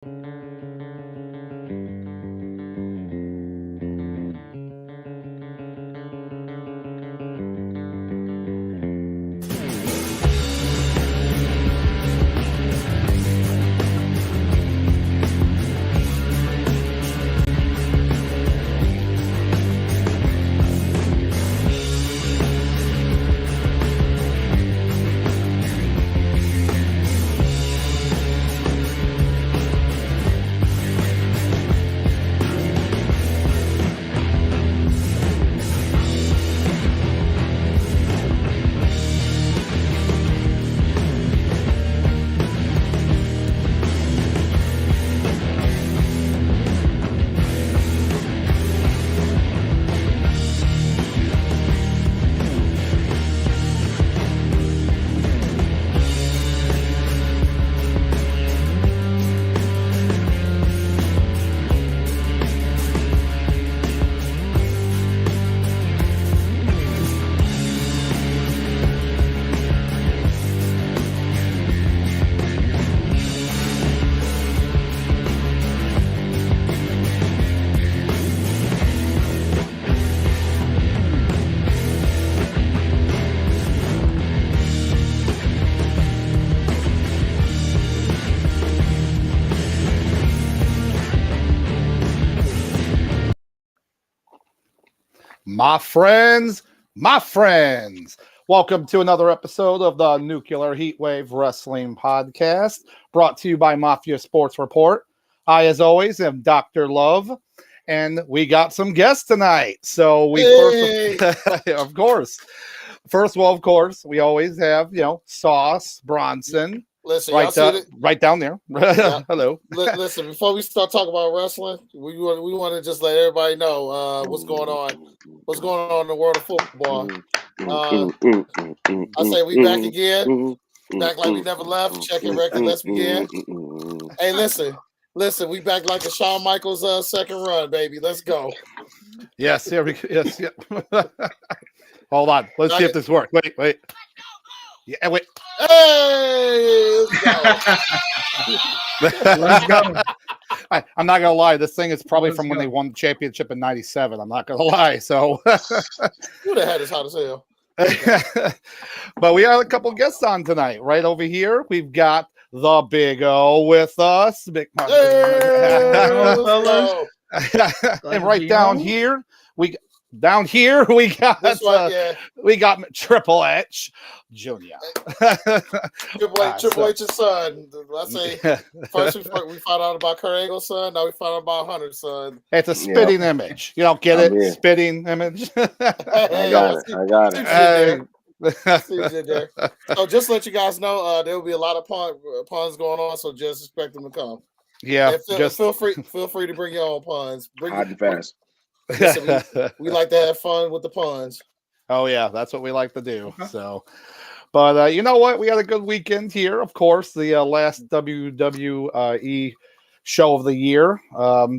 My friends, welcome to another episode of the Nuclear Heatwave Wrestling Podcast, brought to you by Mafia Sports Report. I, as always, am Dr. Love, and we got some guests tonight. So we of course, we always have, Sauce Bronson. Listen, right down there. Yeah. Hello. Listen, before we start talking about wrestling, we want to just let everybody know what's going on. What's going on in the world of football? I say we back again, back like we never left. Checking record. Let's begin. Hey, listen, we back like a Shawn Michaels second run, baby. Let's go. Yes, here we go. Yes, yeah. Hold on. Let's see if this works. Wait. Yeah, wait. Hey, let's go. I'm not gonna lie. This thing is probably from when they won the championship in '97. I'm not gonna lie. So, who the heck is hot as hell? But we have a couple guests on tonight. Right over here, we've got the Big O with us. Big and right down here, we got this one, we got Triple H Jr. Triple H's son. Let's say first we found out about Kurt Angle's son. Now we found out about Hunter's son. It's a spitting image. You don't get it? Here. Spitting image. I got it. So just to let you guys know, there will be a lot of puns going on. So just expect them to come. Yeah. Feel free to bring your own puns. Hard and fast. Listen, we like to have fun with the puns. Oh yeah, that's what we like to do. So, but you know what? We had a good weekend here. Of course, the last WWE show of the year,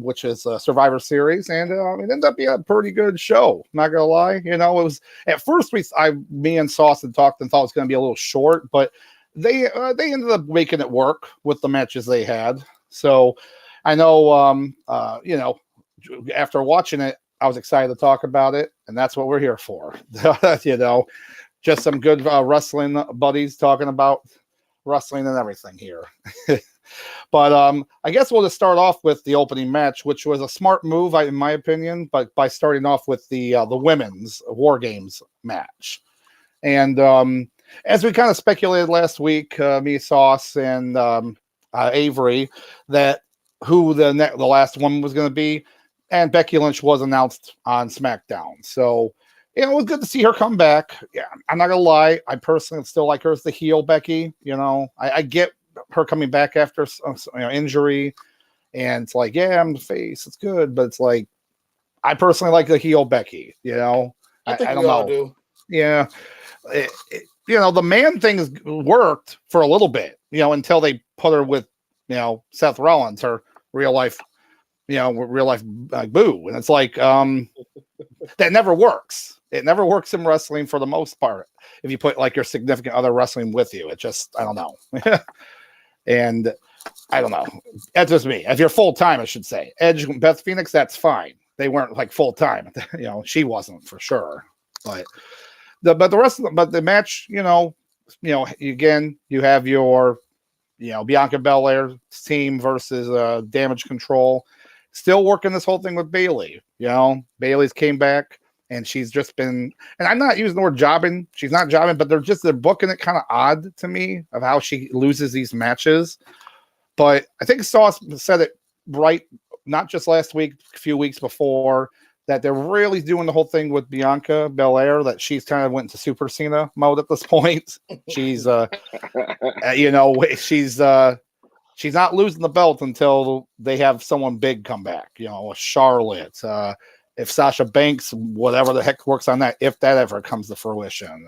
which is Survivor Series, and it ended up being a pretty good show. Not gonna lie, it was at first me and Sauce had talked and thought it was gonna be a little short, but they ended up making it work with the matches they had. So, I know, after watching it, I was excited to talk about it, and that's what we're here for. Just some good wrestling buddies talking about wrestling and everything here. But I guess we'll just start off with the opening match, which was a smart move, in my opinion, but by starting off with the women's War Games match. And as we kind of speculated last week, me, Sauce, and Avery, that who the last one was going to be, and Becky Lynch was announced on SmackDown. So, it was good to see her come back. Yeah, I'm not going to lie. I personally still like her as the heel Becky. I get her coming back after injury. And it's like, yeah, I'm the face. It's good. But it's like, I personally like the heel Becky. I don't know. Do. Yeah. The man thing worked for a little bit, until they put her with, Seth Rollins, her real life boo. And it's like, that never works. It never works in wrestling for the most part. If you put like your significant other wrestling with you, it just, I don't know. And I don't know. That's just me. If you're full time, I should say. Edge, Beth Phoenix, that's fine. They weren't like full time. She wasn't for sure. But the rest of the match, again, you have your Bianca Belair team versus Damage Control. Still working this whole thing with Bayley. Bayley's came back and she's just been, and I'm not using the word jobbing. She's not jobbing, but they're booking it kind of odd to me of how she loses these matches. But I think Sauce said it right, not just last week, a few weeks before, that they're really doing the whole thing with Bianca Belair, that she's kind of went into Super Cena mode at this point. She's, she's not losing the belt until they have someone big come back, a Charlotte, if Sasha Banks, whatever the heck works on that, if that ever comes to fruition,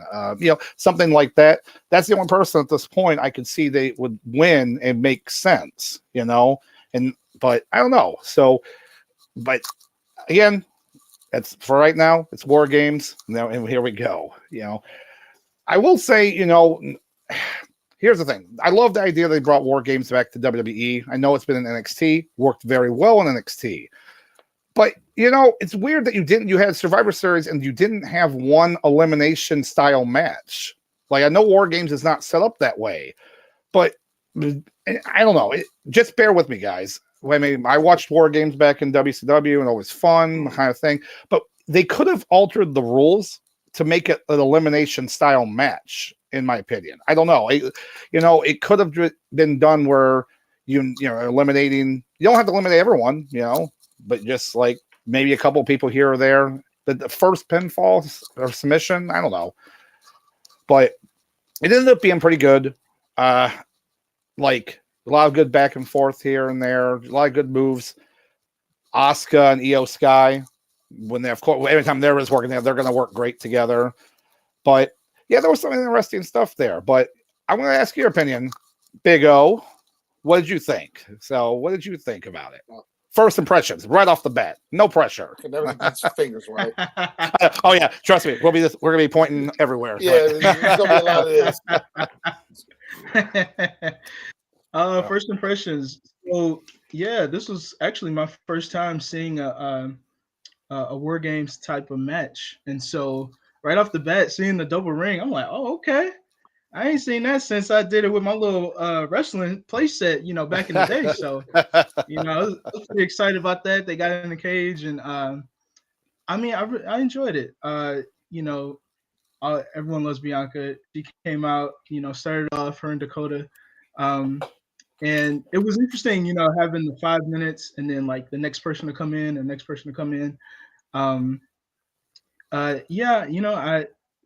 something like that. That's the only person at this point I could see they would win and make sense, but I don't know. So, but again, it's for right now, it's War Games. Now, and here we go. I will say, here's the thing. I love the idea they brought War Games back to WWE. I know it's been in NXT, worked very well in NXT. But, it's weird that you had Survivor Series and you didn't have one elimination style match. Like, I know War Games is not set up that way, but I don't know. Just bear with me, guys. I mean, I watched War Games back in WCW and it was fun, kind of thing. But they could have altered the rules to make it an elimination style match, in my opinion. I don't know. It could have been done where eliminating. You don't have to eliminate everyone, but just like maybe a couple people here or there. The first pinfall or submission, I don't know. But it ended up being pretty good. Like a lot of good back and forth here and there. A lot of good moves. Asuka and Io Sky, when they, of course, every time they're working there, they're going to work great together. But yeah, there was some interesting stuff there. But I want to ask your opinion, Big O. What did you think? So, what did you think about it? First impressions, right off the bat, no pressure. Can never get your fingers right. Oh yeah, trust me, we're gonna be pointing everywhere. Yeah, there's gonna be a lot of this. First impressions. So yeah, this was actually my first time seeing a War Games type of match, and so right off the bat, seeing the double ring, I'm like, oh okay. I ain't seen that since I did it with my little wrestling play set, back in the day. So, I was pretty excited about that. They got in the cage, and I enjoyed it. Everyone loves Bianca. She came out, started off her and Dakota, and it was interesting, having the 5 minutes and then like the next person to come in, the next person to come in.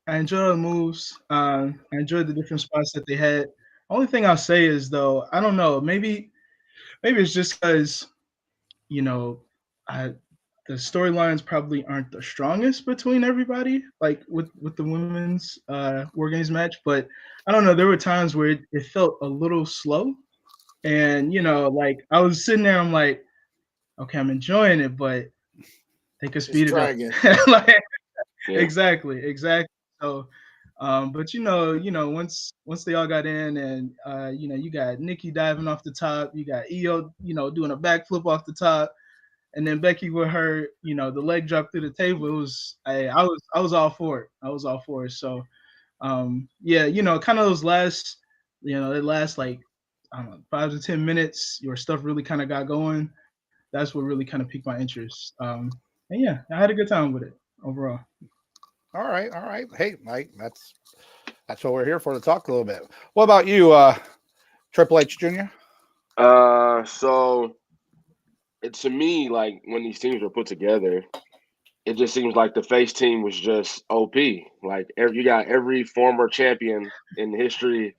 I enjoyed the moves. I enjoyed the different spots that they had. Only thing I'll say is, though, I don't know. Maybe it's just because, the storylines probably aren't the strongest between everybody, like with the women's War Games match. But I don't know. There were times where it felt a little slow, and like I was sitting there, I'm like, okay, I'm enjoying it, but they could speed it up. Like, yeah. Exactly. So, but once they all got in, and you got Nikki diving off the top, you got Io, doing a backflip off the top, and then Becky with her, the leg drop through the table. It was, I was all for it. I was all for it. So, kind of those last, it lasts like, I don't know, 5 to 10 minutes. Your stuff really kind of got going. That's what really kind of piqued my interest. And yeah, I had a good time with it overall. All right. Hey, Mike, that's what we're here for, to talk a little bit. What about you, Triple H Jr.? So to me, like when these teams were put together, it just seems like the face team was just OP. Like you got every former champion in history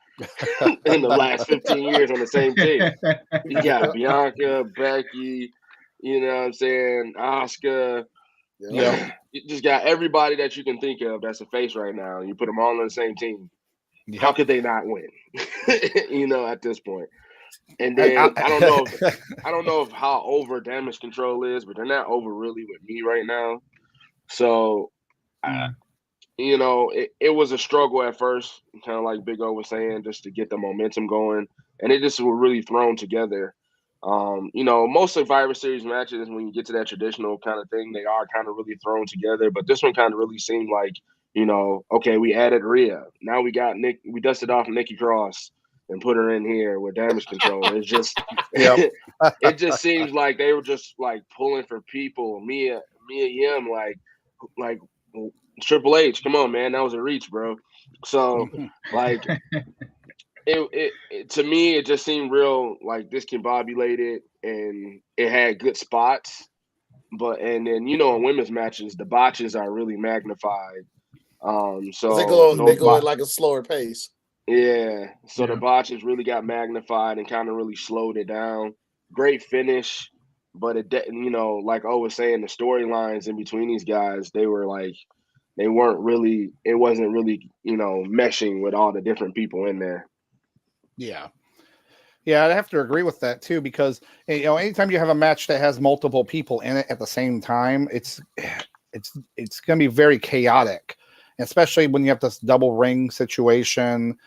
in the last 15 years on the same team. You got Bianca, Becky, you know what I'm saying, Asuka. Yeah, you just got everybody that you can think of that's a face right now. You put them all on the same team. Yep. How could they not win? At this point. And then I don't know if how over Damage Control is, but they're not over really with me right now. So, it was a struggle at first, kind of like Big O was saying, just to get the momentum going. and it just were really thrown together. Most Survivor Series matches, when you get to that traditional kind of thing, they are kind of really thrown together. But this one kind of really seemed like, okay, we added Rhea. Now we got Nick. We dusted off Nikki Cross and put her in here with Damage Control. It's just, Yep. it just seems like they were just like pulling for people. Mia Yim, like Triple H. Come on, man, that was a reach, bro. So like. It to me, it just seemed real like discombobulated, and it had good spots. And then in women's matches, the botches are really magnified. So they go at like a slower pace. Yeah. So the botches really got magnified and kind of really slowed it down. Great finish, but it like I was saying, the storylines in between these guys, they weren't really. It wasn't really meshing with all the different people in there. Yeah. Yeah, I have to agree with that too, because anytime you have a match that has multiple people in it at the same time, it's going to be very chaotic, especially when you have this double ring situation.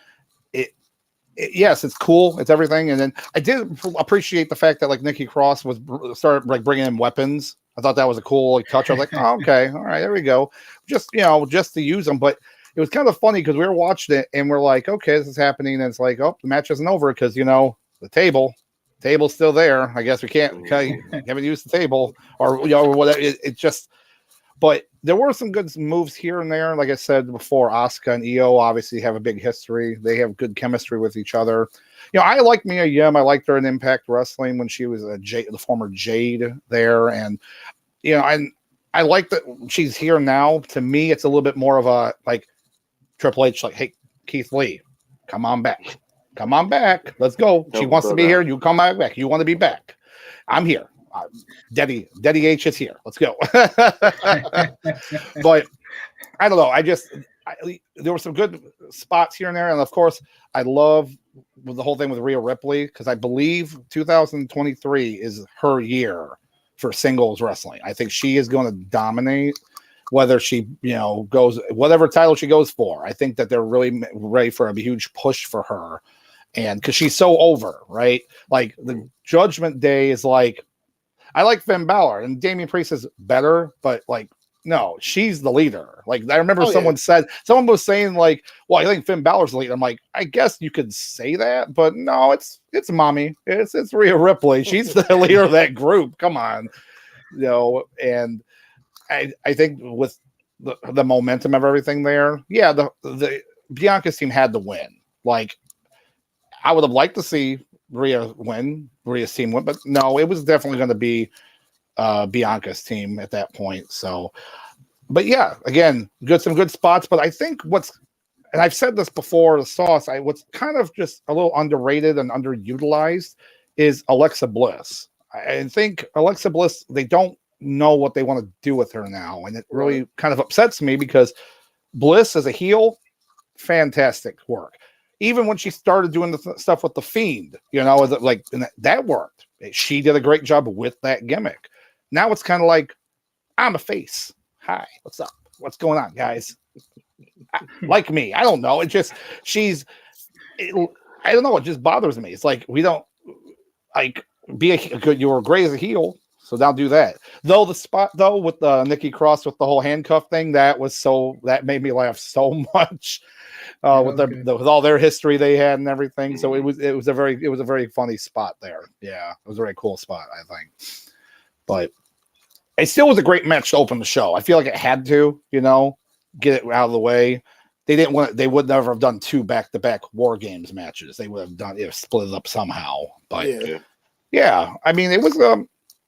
Yes, it's cool, it's everything, and then I did appreciate the fact that like Nikki Cross started like bringing in weapons. I thought that was a cool touch. I was like, oh, okay, all right, there we go. Just to use them, but. It was kind of funny because we were watching it and we're like, okay, this is happening. And it's like, oh, the match isn't over because, the table's still there. I guess we haven't used the table or whatever. It just, but there were some good moves here and there. Like I said before, Asuka and Io obviously have a big history. They have good chemistry with each other. I like Mia Yim. I liked her in Impact Wrestling when she was the former Jade there. And, I like that she's here now. To me, it's a little bit more of a like, Triple H, like, hey, Keith Lee, come on back. Let's go. She wants to be here. You come back. You want to be back. I'm here. Daddy H is here. Let's go. But I don't know. There were some good spots here and there. And of course, I love the whole thing with Rhea Ripley because I believe 2023 is her year for singles wrestling. I think she is going to dominate. Whether she, goes, whatever title she goes for, I think that they're really ready for a huge push for her. And because she's so over, right? Like the Judgment Day is like, I like Finn Balor and Damian Priest is better, but like, no, she's the leader. Like I remember someone was saying like, well, I think Finn Balor's the leader. I'm like, I guess you could say that, but no, it's mommy. It's Rhea Ripley. She's the leader of that group. Come on. And I think with the momentum of everything there, the Bianca's team had to win. Like, I would have liked to see Rhea's team win, but no, it was definitely going to be Bianca's team at that point. So, but yeah, again, some good spots. But I think and I've said this before, what's kind of just a little underrated and underutilized is Alexa Bliss. I think Alexa Bliss, they don't know what they want to do with her now, and it really kind of upsets me because Bliss as a heel, fantastic work. Even when she started doing the stuff with the Fiend, that worked. She did a great job with that gimmick. Now it's kind of like, I'm a face. Hi, what's up? What's going on, guys? Like me, I don't know. I don't know. It just bothers me. It's like we don't like you were great as a heel. So now do that. Though the spot with Nikki Cross with the whole handcuff thing, that made me laugh so much with all their history they had and everything. So it was a very funny spot there. Yeah, it was a very cool spot, I think. But it still was a great match to open the show. I feel like it had to, get it out of the way. They would never have done 2 back-to-back War Games matches. They would have done split it up somehow. But yeah, I mean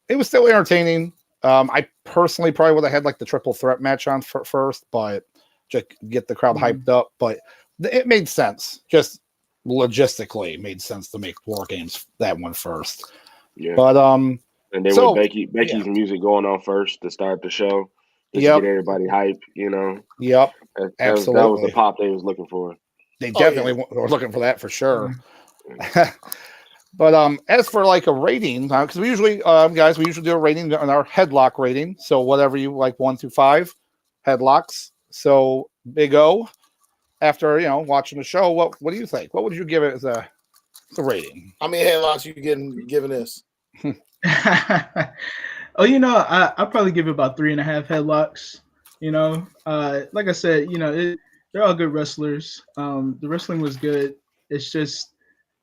it was still entertaining. I personally probably would have had like the triple threat match on first, but just get the crowd hyped up. But it made sense. Just logistically, it made sense to make War Games that one first. Yeah. But and then with Becky's music going on first to start the show, just to get everybody hype. Yep. Absolutely. That was the pop they was looking for. They definitely were looking for that for sure. But as for like a rating, because we usually do a rating on our headlock rating. So whatever you like, 1 through 5 headlocks. So Big O, after watching the show, what do you think? What would you give it as a the rating. How many headlocks you giving this? Oh, I'll probably give it about 3.5 headlocks. Like I said, they're all good wrestlers. The wrestling was good. It's just,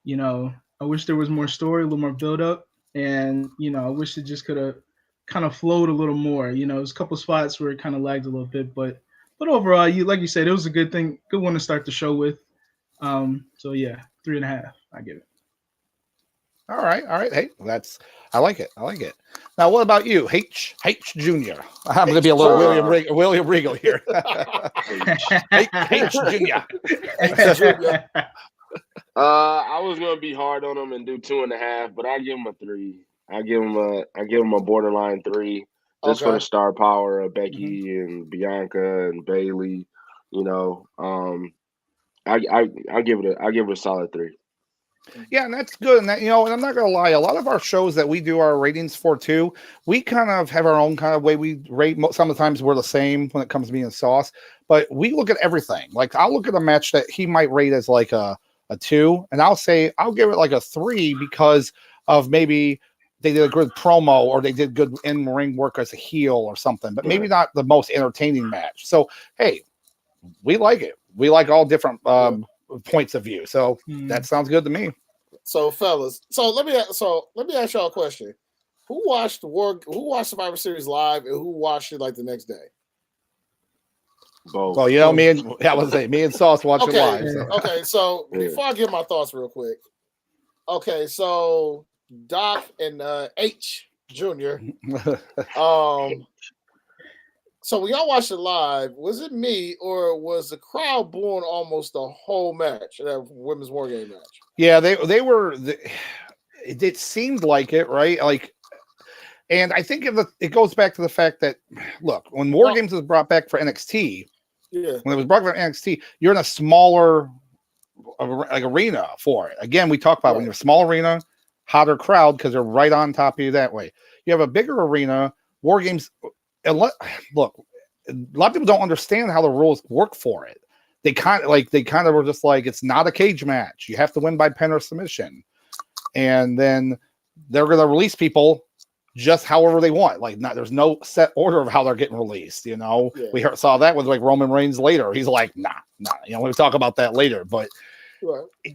I wish there was more story, a little more build up, and I wish it just could have kind of flowed a little more. There's a couple spots where it kind of lagged a little bit, but overall, like you said, it was a good one to start the show with. So yeah, 3.5. I give it. All right. Hey, I like it. Now, what about you, H Junior? I'm going to be a little William Regal here. H Junior. I was going to be hard on him and do 2.5, but I give him a 3. I give him a borderline 3, just for the star power of Becky and Bianca and Bayley. I give it a solid 3. Yeah, and that's good. And that, and I'm not gonna lie, a lot of our shows that we do our ratings for too, we kind of have our own kind of way we rate. Some of the times we're the same when it comes to being sauce, but we look at everything. Like I'll look at a match that he might rate as like a 2, and I'll give it like a 3 because of maybe they did a good promo or they did good in-ring work as a heel or something, but maybe not the most entertaining match. So hey, we like it. We like all different points of view. So that sounds good to me. So fellas, let me ask y'all a question. Who watched Survivor Series live and who watched it like the next day? Both. Well, me and Sauce watch it live. So. Okay, so before I give my thoughts real quick. Okay, so Doc and H Junior. So when y'all watched it live, was it me or was the crowd booing almost the whole match, that women's war game match? Yeah, they were. It seemed like it, right? Like, and I think it goes back to the fact that look, when War Games was brought back for NXT, when it was brought back for NXT, you're in a smaller like arena for it. Again, we talk about when you're a small arena, hotter crowd because they're right on top of you that way. You have a bigger arena. War Games. Look, a lot of people don't understand how the rules work for it. They kind of were just like, it's not a cage match. You have to win by pin or submission. And then they're going to release people just however they want. Like, there's no set order of how they're getting released. We saw that with like Roman Reigns later. He's like, nah. We'll talk about that later. But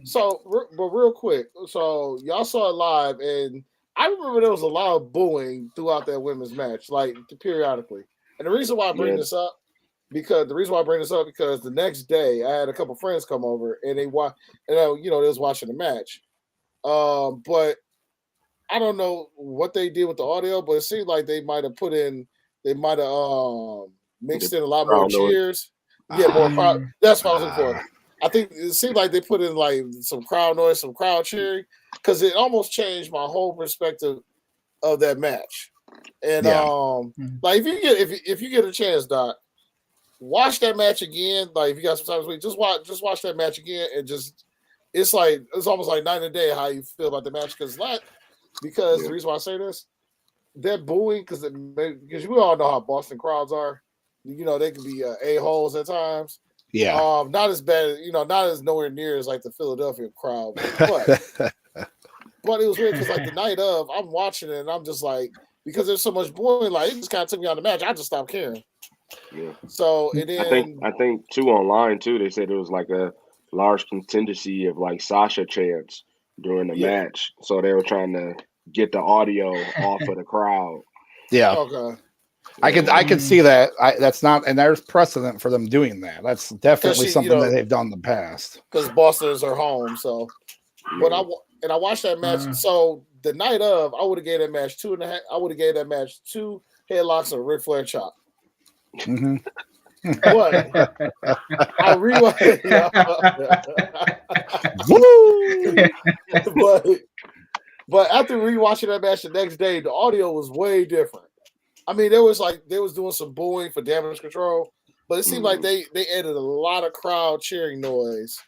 so, but real quick, so y'all saw it live, and I remember there was a lot of booing throughout that women's match, like periodically. And the reason why I bring this up, because the next day I had a couple friends come over and they was watching the match. But I don't know what they did with the audio, but it seemed like they might have mixed in a lot more cheers. Yeah, more crowd. That's what I was looking for. I think it seemed like they put in like some crowd noise, some crowd cheering, because it almost changed my whole perspective of that match. And like if you get a chance, Doc, watch that match again. Like if you got some time this week, just watch that match again, and it's almost like night and day how you feel about the match. Because the reason why I say this, that booing, because we all know how Boston crowds are. They can be a-holes at times. Yeah. Not as bad, not as nowhere near as like the Philadelphia crowd, but it was weird because like the night of, I'm watching it and I'm just like, because there's so much booing, like it just kind of took me on the match. I just stopped caring. Yeah. So and then I think too online too. They said it was like a large contingency of like Sasha chants during the match, so they were trying to get the audio off of the crowd. Yeah. Okay. I could see that. That's not, and there's precedent for them doing that. That's definitely something that they've done in the past. Because Boston is her home, so. But I watched that match. So the night of, I would have gave that match 2.5. I would have gave that match 2 headlocks and a Ric Flair chop. Mm-hmm. But I rewatched. But after rewatching that match the next day, the audio was way different. I mean, they was doing some booing for damage control, but it seemed like they added a lot of crowd cheering noise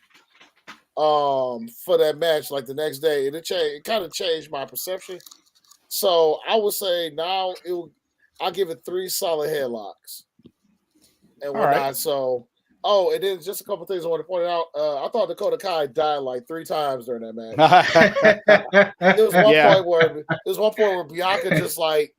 for that match like the next day. And it kind of changed my perception. So I would say now I'll give it 3 solid headlocks and whatnot. Right. So Oh, and then just a couple things I want to point out. I thought Dakota Kai died like 3 times during that match. There was one point where Bianca just like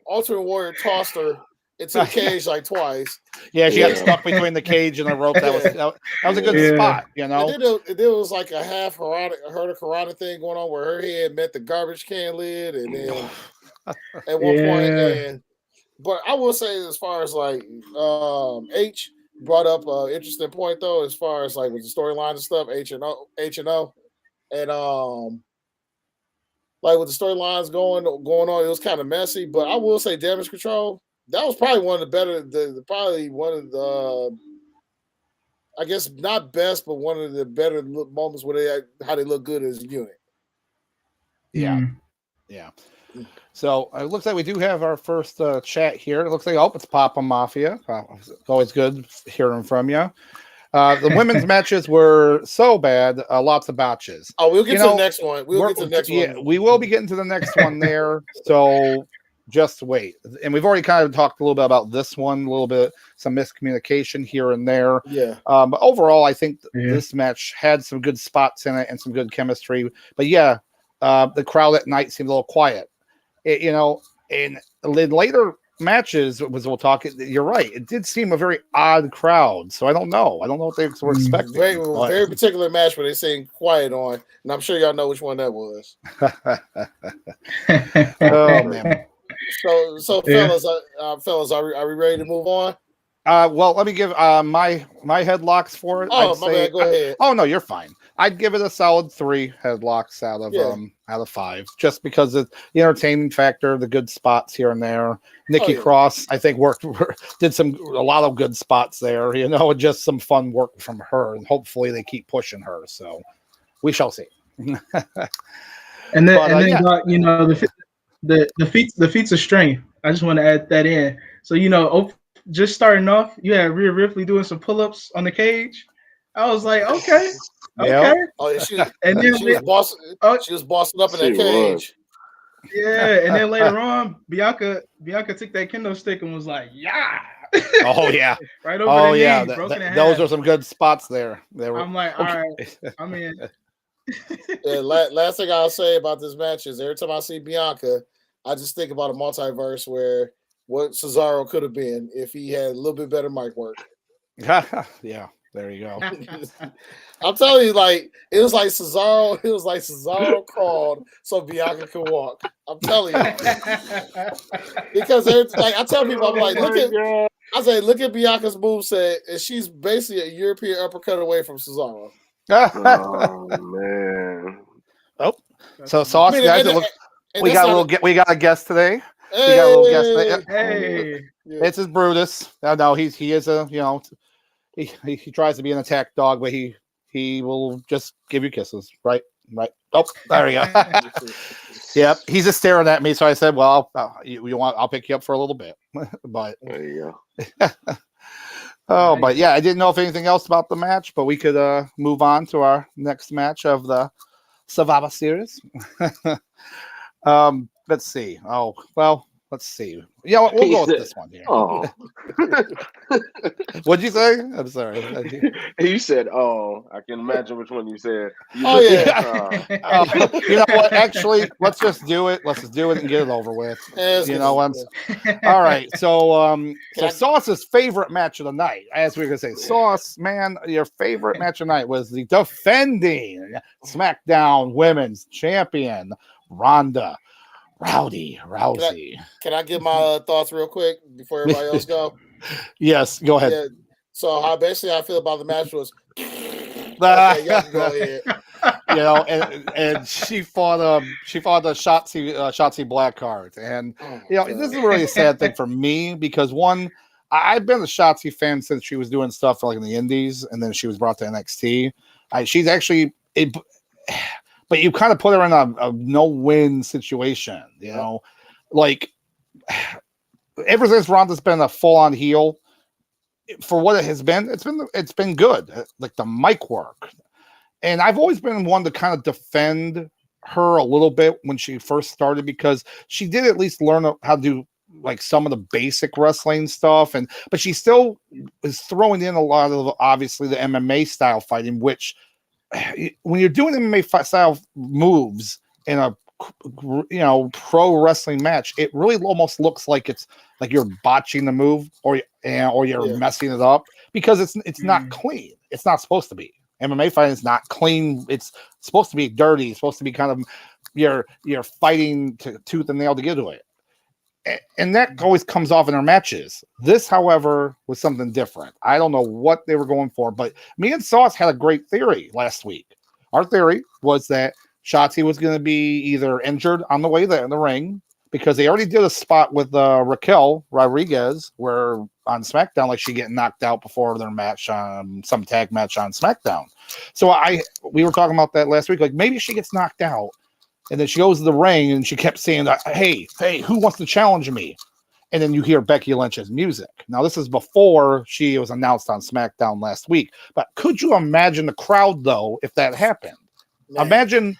Ultimate Warrior tossed her into the cage like twice. Yeah, she got stuck between the cage and the rope. That was a good spot, you know. And then there was like a half Hurricane thing going on where her head met the garbage can lid, and then at one point, but I will say as far as like H brought up an interesting point though, as far as like with the storyline and stuff, H and O, and like with the storylines going on, it was kind of messy. But I will say, Damage Control, that was probably one of the better, probably one of the, I guess not best, but one of the better moments where how they look good as a unit. Yeah, yeah. So it looks like we do have our first chat here. It looks like it's Papa Mafia. It's always good hearing from you. The women's matches were so bad, lots of botches. Oh, we'll get to the next one. We'll get to the next one. Yeah, we will be getting to the next one there. So just wait. And we've already kind of talked a little bit about this one, a little bit, some miscommunication here and there. Yeah. But overall, I think this match had some good spots in it and some good chemistry. But yeah, the crowd at night seemed a little quiet. In later matches, we'll talk. You're right. It did seem a very odd crowd. So I don't know. I don't know what they were expecting. Very particular match where they saying quiet on, and I'm sure y'all know which one that was. Oh man. So fellas, are we ready to move on? Well, let me give my headlocks for it. Oh, my bad. Go ahead. Oh no, you're fine. I'd give it a solid 3 headlocks out of 5, just because of the entertainment factor, the good spots here and there. Nikki Cross, I think, did a lot of good spots there. Just some fun work from her, and hopefully they keep pushing her. So we shall see. And then the feats of strength. I just want to add that in. So just starting off, you had Rhea Ripley doing some pull-ups on the cage. I was like, okay. Oh, yeah, she was bossing up in that cage. Yeah, and then later on, Bianca took that kendo stick and was like, yeah. Oh yeah. Right over the knee, those are some good spots there. I'm like, all right, I'm in. Last thing I'll say about this match is every time I see Bianca, I just think about a multiverse where what Cesaro could have been if he had a little bit better mic work. Yeah. There you go. I'm telling you, like it was like Cesaro crawled so Bianca could walk. I'm telling you, because I tell people, I'm like, look at Bianca's moveset, and she's basically a European uppercut away from Cesaro. Oh man! Oh, so Sauce guys, we got a guest today. Hey, we got a little guest today. Hey, this is Brutus. No, he is a He tries to be an attack dog, but he will just give you kisses, right? Oh, there we go. Yep, he's just staring at me. So I said, "Well, I'll pick you up for a little bit." But there you go. Oh, but yeah, I didn't know if anything else about the match, but we could move on to our next match of the Survivor Series. Let's see. Oh, well. Let's see. Yeah, we'll go with this one here. Oh. What'd you say? I'm sorry. You said, "Oh." I can imagine which one you said. You know what? Actually, let's just do it. Let's just do it and get it over with. All right. So Sauce's favorite match of the night, as we were gonna say, Sauce, man, your favorite match of the night was the defending SmackDown Women's Champion Ronda Rousey. Can I give my thoughts real quick before everybody else go? Yes, go ahead. Yeah, so how basically I feel about the match was okay, y'all can go ahead. And she fought the Shotzi Blackheart, and this is really a sad thing for me because one, I've been a Shotzi fan since she was doing stuff like in the Indies, and then she was brought to NXT. She's actually but you kind of put her in a no-win situation, like ever since Ronda's been a full-on heel, for what it has been, it's been good. Like the mic work, and I've always been one to kind of defend her a little bit when she first started because she did at least learn how to do like some of the basic wrestling stuff, but she still is throwing in a lot of obviously the MMA style fighting, which when you're doing MMA style moves in a pro wrestling match, it really almost looks like it's like you're botching the move or you're messing it up because it's not clean. It's not supposed to be. MMA fighting is not clean. It's supposed to be dirty. It's supposed to be kind of you're fighting to tooth and nail to get to it. And that always comes off in our matches. This, however, was something different. I don't know what they were going for, but me and Sauce had a great theory last week. Our theory was that Shotzi was going to be either injured on the way there in the ring because they already did a spot with Raquel Rodriguez where on SmackDown, like she getting knocked out before their match on some tag match on SmackDown. So we were talking about that last week. Like maybe she gets knocked out. And then she goes to the ring and she kept saying, hey, who wants to challenge me? And then you hear Becky Lynch's music. Now, this is before she was announced on SmackDown last week. But could you imagine the crowd, though, if that happened? Man. Imagine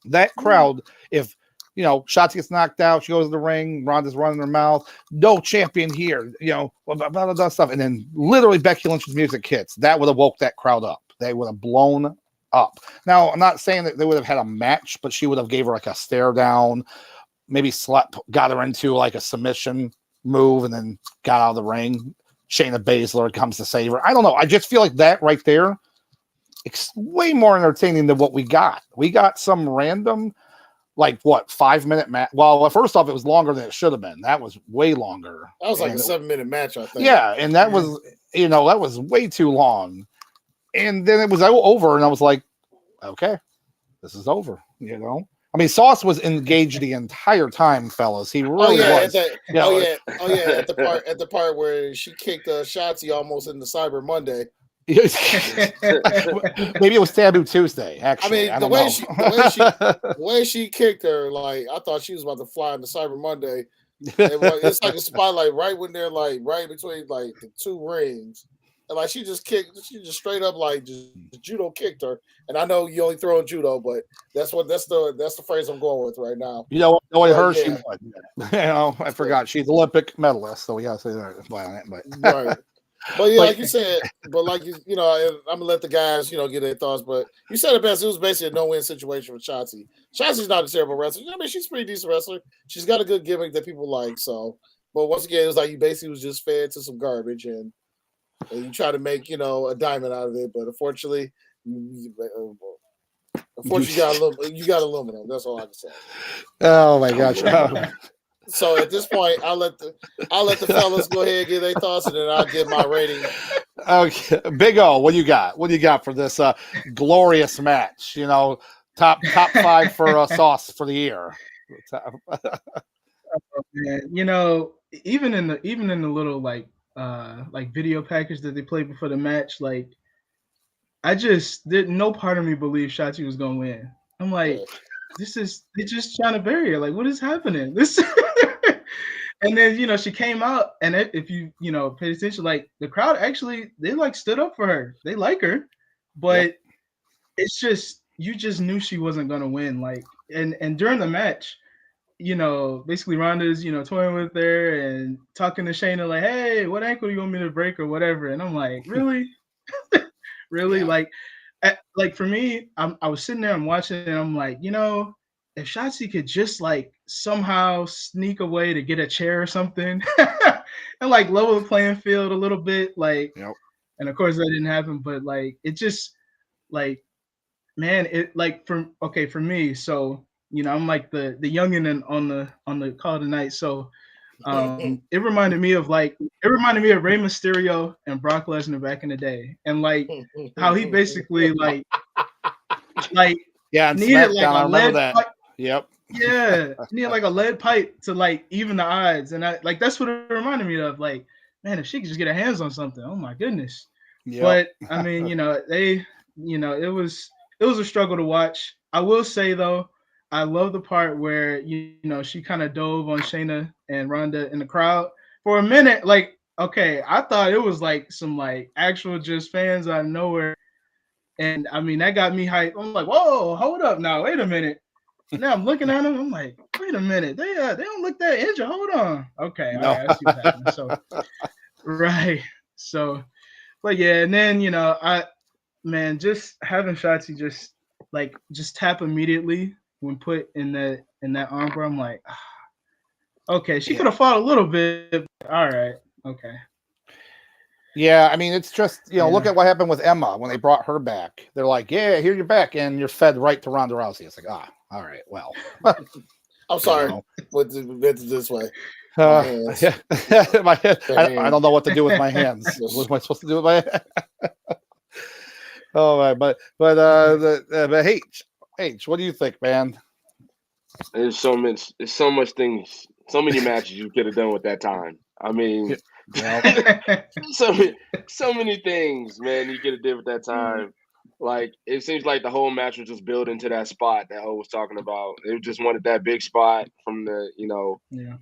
that crowd if, Shotzi gets knocked out, she goes to the ring, Ronda's running her mouth, no champion here, blah, blah, blah, blah, stuff. And then literally Becky Lynch's music hits. That would have woke that crowd up. They would have blown up. Now, I'm not saying that they would have had a match, but she would have gave her like a stare down, maybe got her into like a submission move and then got out of the ring. Shayna Baszler comes to save her. I don't know. I just feel like that right there, it's way more entertaining than what we got. We got some random, 5-minute match. Well, first off, it was longer than it should have been. That was way longer. That was like a 7-minute match, I think. Yeah, and that was, that was way too long. And then it was over, and I was like, okay, this is over, I mean, Sauce was engaged the entire time, fellas. He really was. At the part where she kicked Shotzi almost into Cyber Monday. Maybe it was Taboo Tuesday, actually. I mean, the way she kicked her, I thought she was about to fly into Cyber Monday. It's like a spotlight right when they're right between the two rings. And she just straight up just judo kicked her. And I know you only throw in judo, but that's the phrase I'm going with right now. She won. I forgot she's Olympic medalist, so we gotta say that. But right. But yeah, like you said, but I'm gonna let the guys, get their thoughts. But you said it best. It was basically a no-win situation for Shotzi. Shotzi's not a terrible wrestler. I mean, she's a pretty decent wrestler. She's got a good gimmick that people like. So, but once again, it was you basically was just fed to some garbage and you try to make a diamond out of it, but unfortunately, you got aluminum. That's all I can say. Oh my gosh! So at this point, I'll let the fellas go ahead and get their thoughts, and then I'll give my rating. Okay, Big O, what do you got? What do you got for this glorious match? Top 5 for Sauce for the year. Man, even in the little video package that they played before the match, I just didn't. No part of me believed Shotzi was gonna win. I'm like, they're just trying to bury her. What is happening? This, and then she came out, and if you paid attention, the crowd actually they stood up for her. They like her, but it's just you just knew she wasn't gonna win. And during the match, basically Ronda's, toying with her and talking to Shayna hey, what ankle do you want me to break or whatever? And I'm like, really? Really? Yeah. For me, I was sitting there and watching and I'm like, if Shotzi could just somehow sneak away to get a chair or something and lower the playing field a little bit, and of course that didn't happen, but it just man, it for me, so I'm the youngin' on the call tonight. So it reminded me of Rey Mysterio and Brock Lesnar back in the day, and how he basically needed a lead pipe. Yep. Yeah, needed a lead pipe to even the odds, and that's what it reminded me of. Man, if she could just get her hands on something, oh my goodness. Yep. But I mean, it was a struggle to watch. I will say though, I love the part where she kind of dove on Shayna and Ronda in the crowd for a minute. Okay, I thought it was some actual just fans out of nowhere, and I mean that got me hyped. I'm like, whoa, hold up now, wait a minute. Now I'm looking at them, I'm like, wait a minute, they don't look that injured. Hold on. Okay, No. all right, I see what's happening. So, right. So, but yeah, and then just having Shotzi just tap immediately when put in that armbar. I'm like, okay, she could have fought a little bit. All right, okay. Yeah, I mean, it's just, look at what happened with Emma when they brought her back. They're like, yeah, here you're back, and you're fed right to Ronda Rousey. It's like, all right, well. I'm sorry. What's this way? Yeah. My head, I don't know what to do with my hands. What am I supposed to do with my hands? Oh, but H, what do you think, man? There's so much things, so many matches you could have done with that time. I mean, so many things, man, you could have did with that time. Like, it seems like the whole match was just building to that spot that Ho was talking about. They just wanted that big spot from the,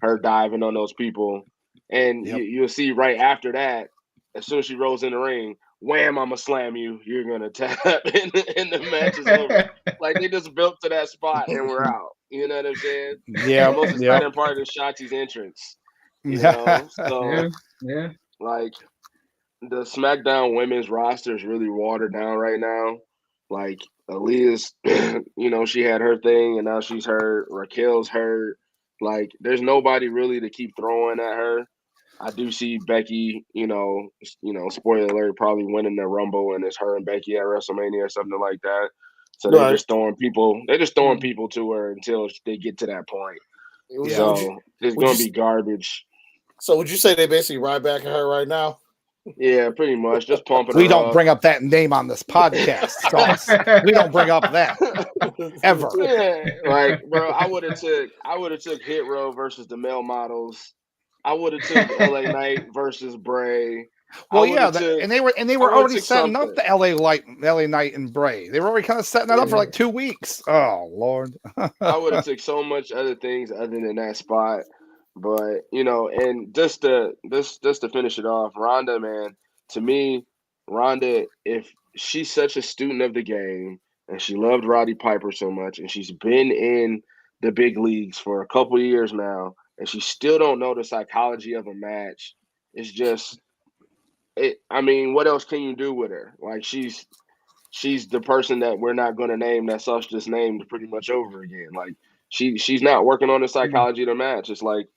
her diving on those people. And you'll see right after that, as soon as she rolls in the ring, wham, I'm going to slam you. You're going to tap, and the match is over. Like, they just built to that spot, and we're out. You know what I'm saying? Yeah. The most exciting part is Shotzi's entrance. You know? So, like, the SmackDown women's roster is really watered down right now. Like, Aaliyah's, she had her thing, and now she's hurt. Raquel's hurt. Like, there's nobody really to keep throwing at her. I do see Becky, spoiler alert, probably winning the Rumble, and it's her and Becky at WrestleMania or something like that. So they're just throwing people. They're just throwing people to her until they get to that point. So it's going to be garbage. So would you say they basically ride back at her right now? Yeah, pretty much. Just pumping. We don't bring up that name on this podcast. We don't bring up that ever. Yeah, like, bro, I would have took Hit Row versus the male models. I would have took LA Knight versus Bray. Well, yeah, and they were already setting up the LA Knight and Bray. They were already kind of setting that up for like 2 weeks. Oh Lord. I would have took so much other things other than that spot. But, and just to finish it off, Ronda, man, to me, Ronda, if she's such a student of the game and she loved Roddy Piper so much and she's been in the big leagues for a couple of years now and she still don't know the psychology of a match, it's just what else can you do with her? Like, she's the person that we're not going to name that Sus just named pretty much over again. Like, she's not working on the psychology of the match. It's like,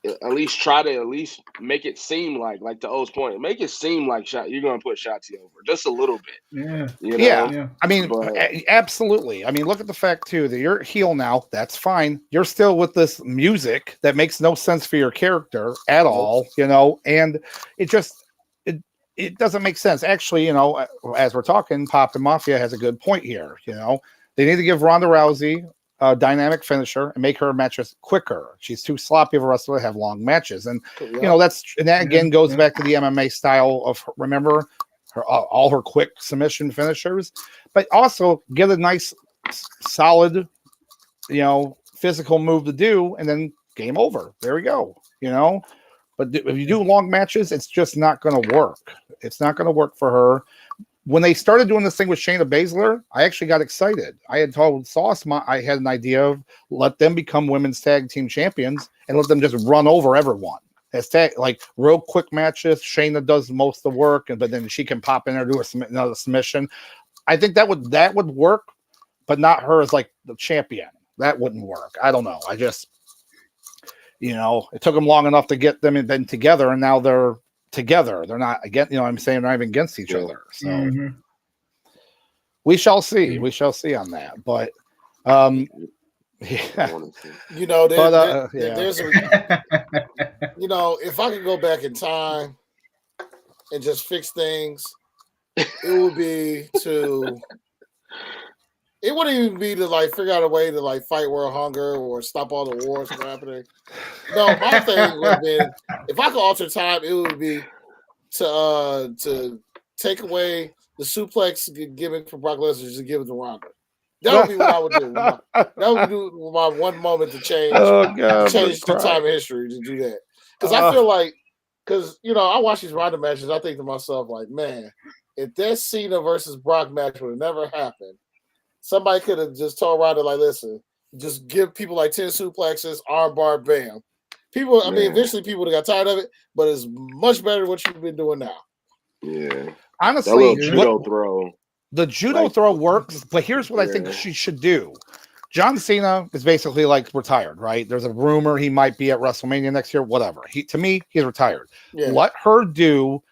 at least try to make it seem like to O's point, make it seem like you're going to put Shotzi over just a little bit. Yeah. I mean, absolutely. I mean, look at the fact too that you're heel now. That's fine. You're still with this music that makes no sense for your character at all, and it doesn't make sense. Actually, as we're talking, Pop and Mafia has a good point here. They need to give Ronda Rousey a dynamic finisher and make her matches quicker. She's too sloppy of a wrestler to have long matches. And, that again goes back to the MMA style of, remember, all her quick submission finishers, but also get a nice, solid, physical move to do, and then game over. There we go, But if you do long matches, it's just not going to work. It's not going to work for her. When they started doing this thing with Shayna Baszler, I actually got excited. I had told Sauce I had an idea of let them become women's tag team champions and let them just run over everyone. As like real quick matches, Shayna does most of the work, but then she can pop in there, do another submission. I think that would work, but not her as like the champion. That wouldn't work. I don't know. I just, it took them long enough to get them then together, and now they're together. They're not again, I'm saying they're not even against each other. So we shall see. We shall see on that. But there's if I could go back in time and just fix things, it wouldn't even be to figure out a way to fight world hunger or stop all the wars from happening. No, my thing would have been, if I could alter time, it would be to take away the suplex gimmick for Brock Lesnar, just give it to Ronda. That would be what I would do. That would be my one moment to change the time in history to do that. Because I feel like, I watch these Ronda matches, I think to myself, man, if that Cena versus Brock match would have never happened, somebody could have just told Ronda, listen, just give people like 10 suplexes, armbar, bam. People, I mean, eventually people got tired of it, but it's much better than what you've been doing now. Yeah. Honestly, judo throw. The judo throw works, but here's what I think she should do. John Cena is basically like retired, right? There's a rumor he might be at WrestleMania next year, whatever. To me, he's retired. Yeah. Let her do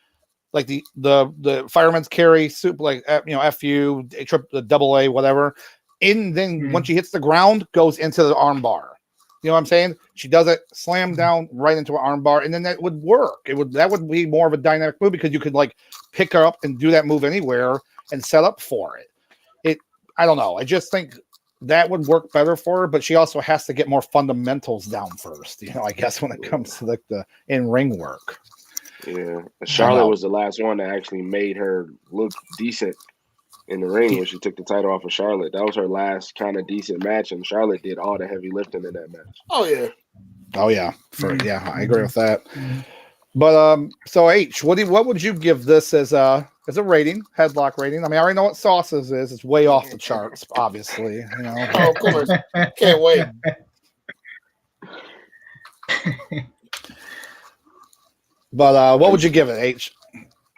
like the fireman's carry, soup, like FU, the double A, whatever. And then when she hits the ground, goes into the armbar. You know what I'm saying? She does it, slam down right into an armbar, and then that would work. That would be more of a dynamic move because you could like pick her up and do that move anywhere and set up for it. I don't know. I just think that would work better for her, but she also has to get more fundamentals down first. I guess when it comes to like the in-ring work. Yeah, Charlotte was the last one that actually made her look decent in the ring when she took the title off of Charlotte. That was her last kind of decent match, and Charlotte did all the heavy lifting in that match. Oh yeah, I agree with that. But so H, what would you give this as a rating, headlock rating? I mean, I already know what Sauces is. It's way off the charts, obviously. Oh, of course, can't wait. But what would you give it, H?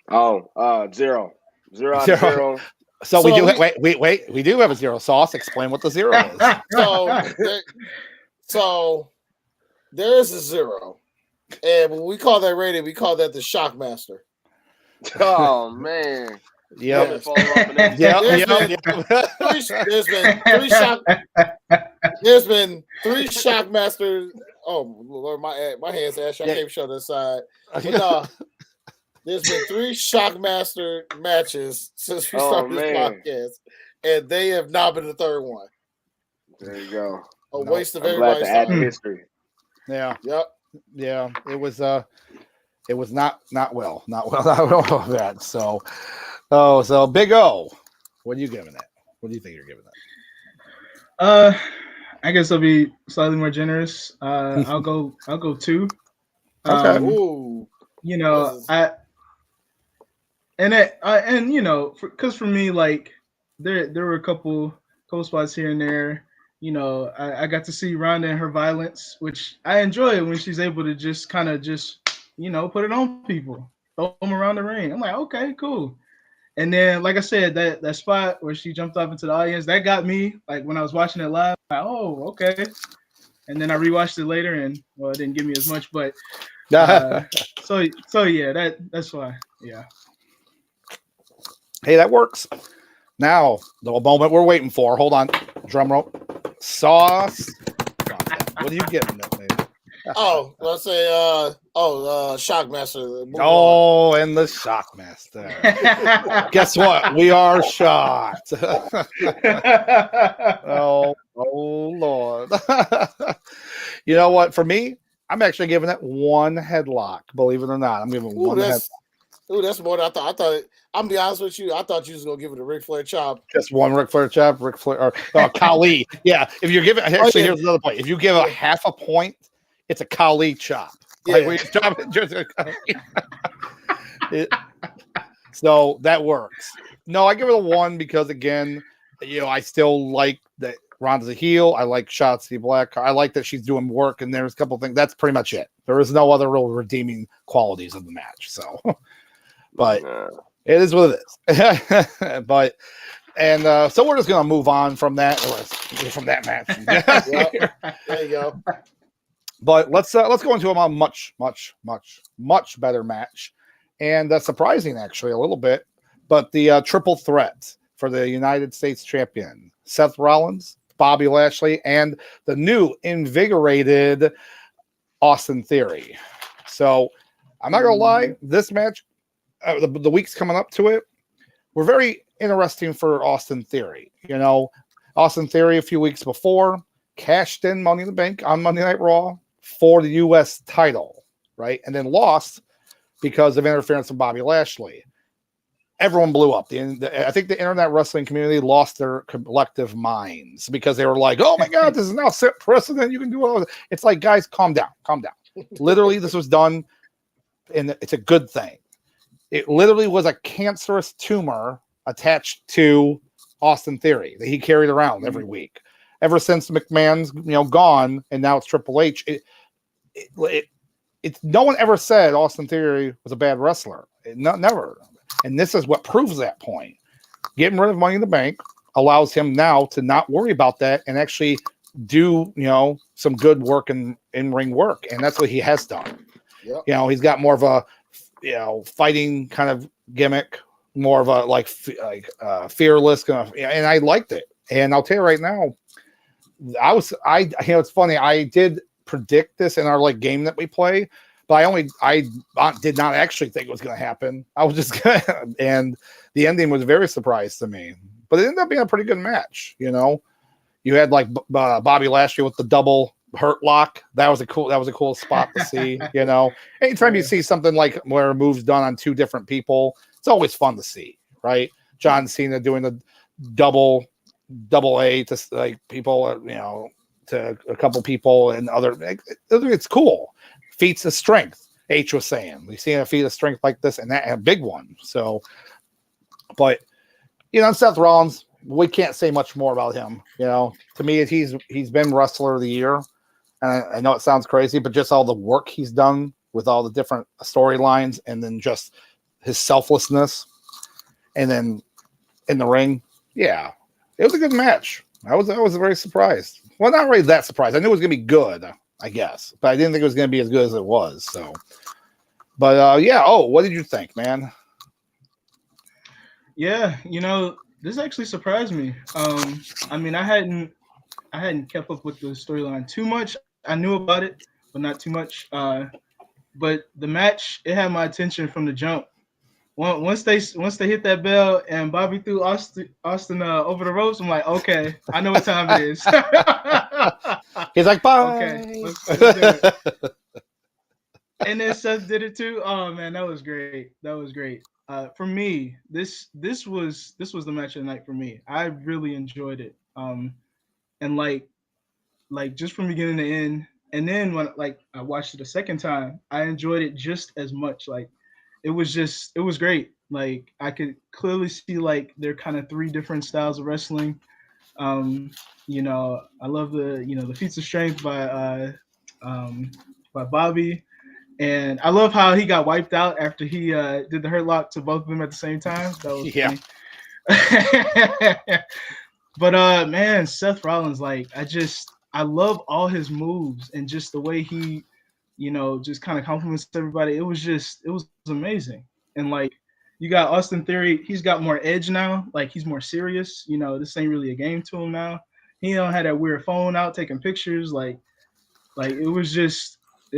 Oh, 0. 0 out of 0. So we do wait. We do have a 0. Sauce. Explain what the 0 is. So there is a 0, and when we call that rating, we call that the Shockmaster. Oh man. Yeah. There's been 3 Shockmasters. Oh Lord, my hands ash. I can't show this side. But there's been 3 Shockmaster matches since we started this podcast, and they have not been the third one. There you go. A waste of everybody's time. Add to history. Yeah. Yep. Yeah. It was not well of that. So Big O, what are you giving it? What do you think you're giving it? I guess I'll be slightly more generous. I'll go 2. Okay. Because for me, like there were a couple spots here and there. I got to see Ronda and her violence, which I enjoy when she's able to just kind of put it on people, throw them around the ring. I'm like, okay, cool. And then, like I said, that spot where she jumped up into the audience, that got me. Like when I was watching it live, like, oh, okay. And then I rewatched it later, and it didn't give me as much, but so yeah, that's why, yeah. Hey, that works. Now the moment we're waiting for. Hold on, drum roll. Sauce. What are you getting that, baby? Oh, let's say, Shockmaster. And the Shockmaster. Guess what? We are shocked. oh Lord. You know what? For me, I'm actually giving it 1 headlock. Believe it or not, I'm giving 1 headlock. Ooh, that's more than I thought. I'm gonna be honest with you. I thought you was gonna give it a Ric Flair chop. Just 1 Ric Flair chop, Ric Flair or Khali. Yeah, if you're giving here's another point. If you give a half a point, it's a Khali chop. Yeah. Like we chop it. So that works. No, I give it a 1 because again, I still like that Ronda's a heel. I like Shotzi Black. I like that she's doing work, and there's a couple things. That's pretty much it. There is no other real redeeming qualities of the match. So, but it is what it is. So we're just gonna move on from that match. There you go. But let's go into a much better match, and surprising actually a little bit. But the triple threat for the United States champion, Seth Rollins, Bobby Lashley, and the new invigorated Austin Theory. So I'm not gonna lie, this match, the weeks coming up to it, were very interesting for Austin Theory. Austin Theory a few weeks before cashed in Money in the Bank on Monday Night Raw for the U.S. title, right? And then lost because of interference from Bobby Lashley. Everyone blew up. I think the internet wrestling community lost their collective minds because they were like, oh my God, this is now set precedent. You can do all of it. It's like, guys, calm down. Literally, this was done, and it's a good thing. It literally was a cancerous tumor attached to Austin Theory that he carried around every week. ever since McMahon's gone, and now it's Triple H. It's no one ever said Austin Theory was a bad wrestler. Never. And this is what proves that point. Getting rid of Money in the Bank allows him now to not worry about that and actually do some good work in ring work, and that's what he has done. Yep. He's got more of a fighting kind of gimmick, more of a fearless kind of, and I liked it. And I'll tell you right now, it's funny, I did predict this in our game that we play, but I did not actually think it was going to happen. I was just and the ending was very surprised to me, but it ended up being a pretty good match. You had Bobby Lashley with the double hurt lock. That was a cool spot to see. Anytime you see something where a move's done on two different people, it's always fun to see, right? John Cena doing the double A to people, to a couple people and it's cool. Feats of strength, H was saying. We've seen a feat of strength like this, and that a big one. So, but Seth Rollins, we can't say much more about him. To me, he's been Wrestler of the Year, and I know it sounds crazy, but just all the work he's done with all the different storylines, and then just his selflessness, and then in the ring, yeah, it was a good match. I was very surprised. Well, not really that surprised. I knew it was gonna be good, I guess, but I didn't think it was going to be as good as it was. So, but yeah. Oh, what did you think, man? Yeah, this actually surprised me. I mean, I hadn't kept up with the storyline too much. I knew about it, but not too much. But the match, it had my attention from the jump. Once they hit that bell and Bobby threw Austin over the ropes, I'm like, okay, I know what time it is. He's like, bye. Okay, let's do it. And then Seth did it too. Oh man, that was great. For me, this was the match of the night for me. I really enjoyed it. And like just from beginning to end. And then when I watched it a second time, I enjoyed it just as much. It was great. I could clearly see they're kind of three different styles of wrestling. I love the feats of strength by Bobby, and I love how he got wiped out after he did the hurt lock to both of them at the same time. That was funny. But man, Seth Rollins, I love all his moves and just the way he, just kind of compliments everybody. It was amazing. And you got Austin Theory, he's got more edge now. He's more serious. This ain't really a game to him now. He don't have that weird phone out taking pictures. It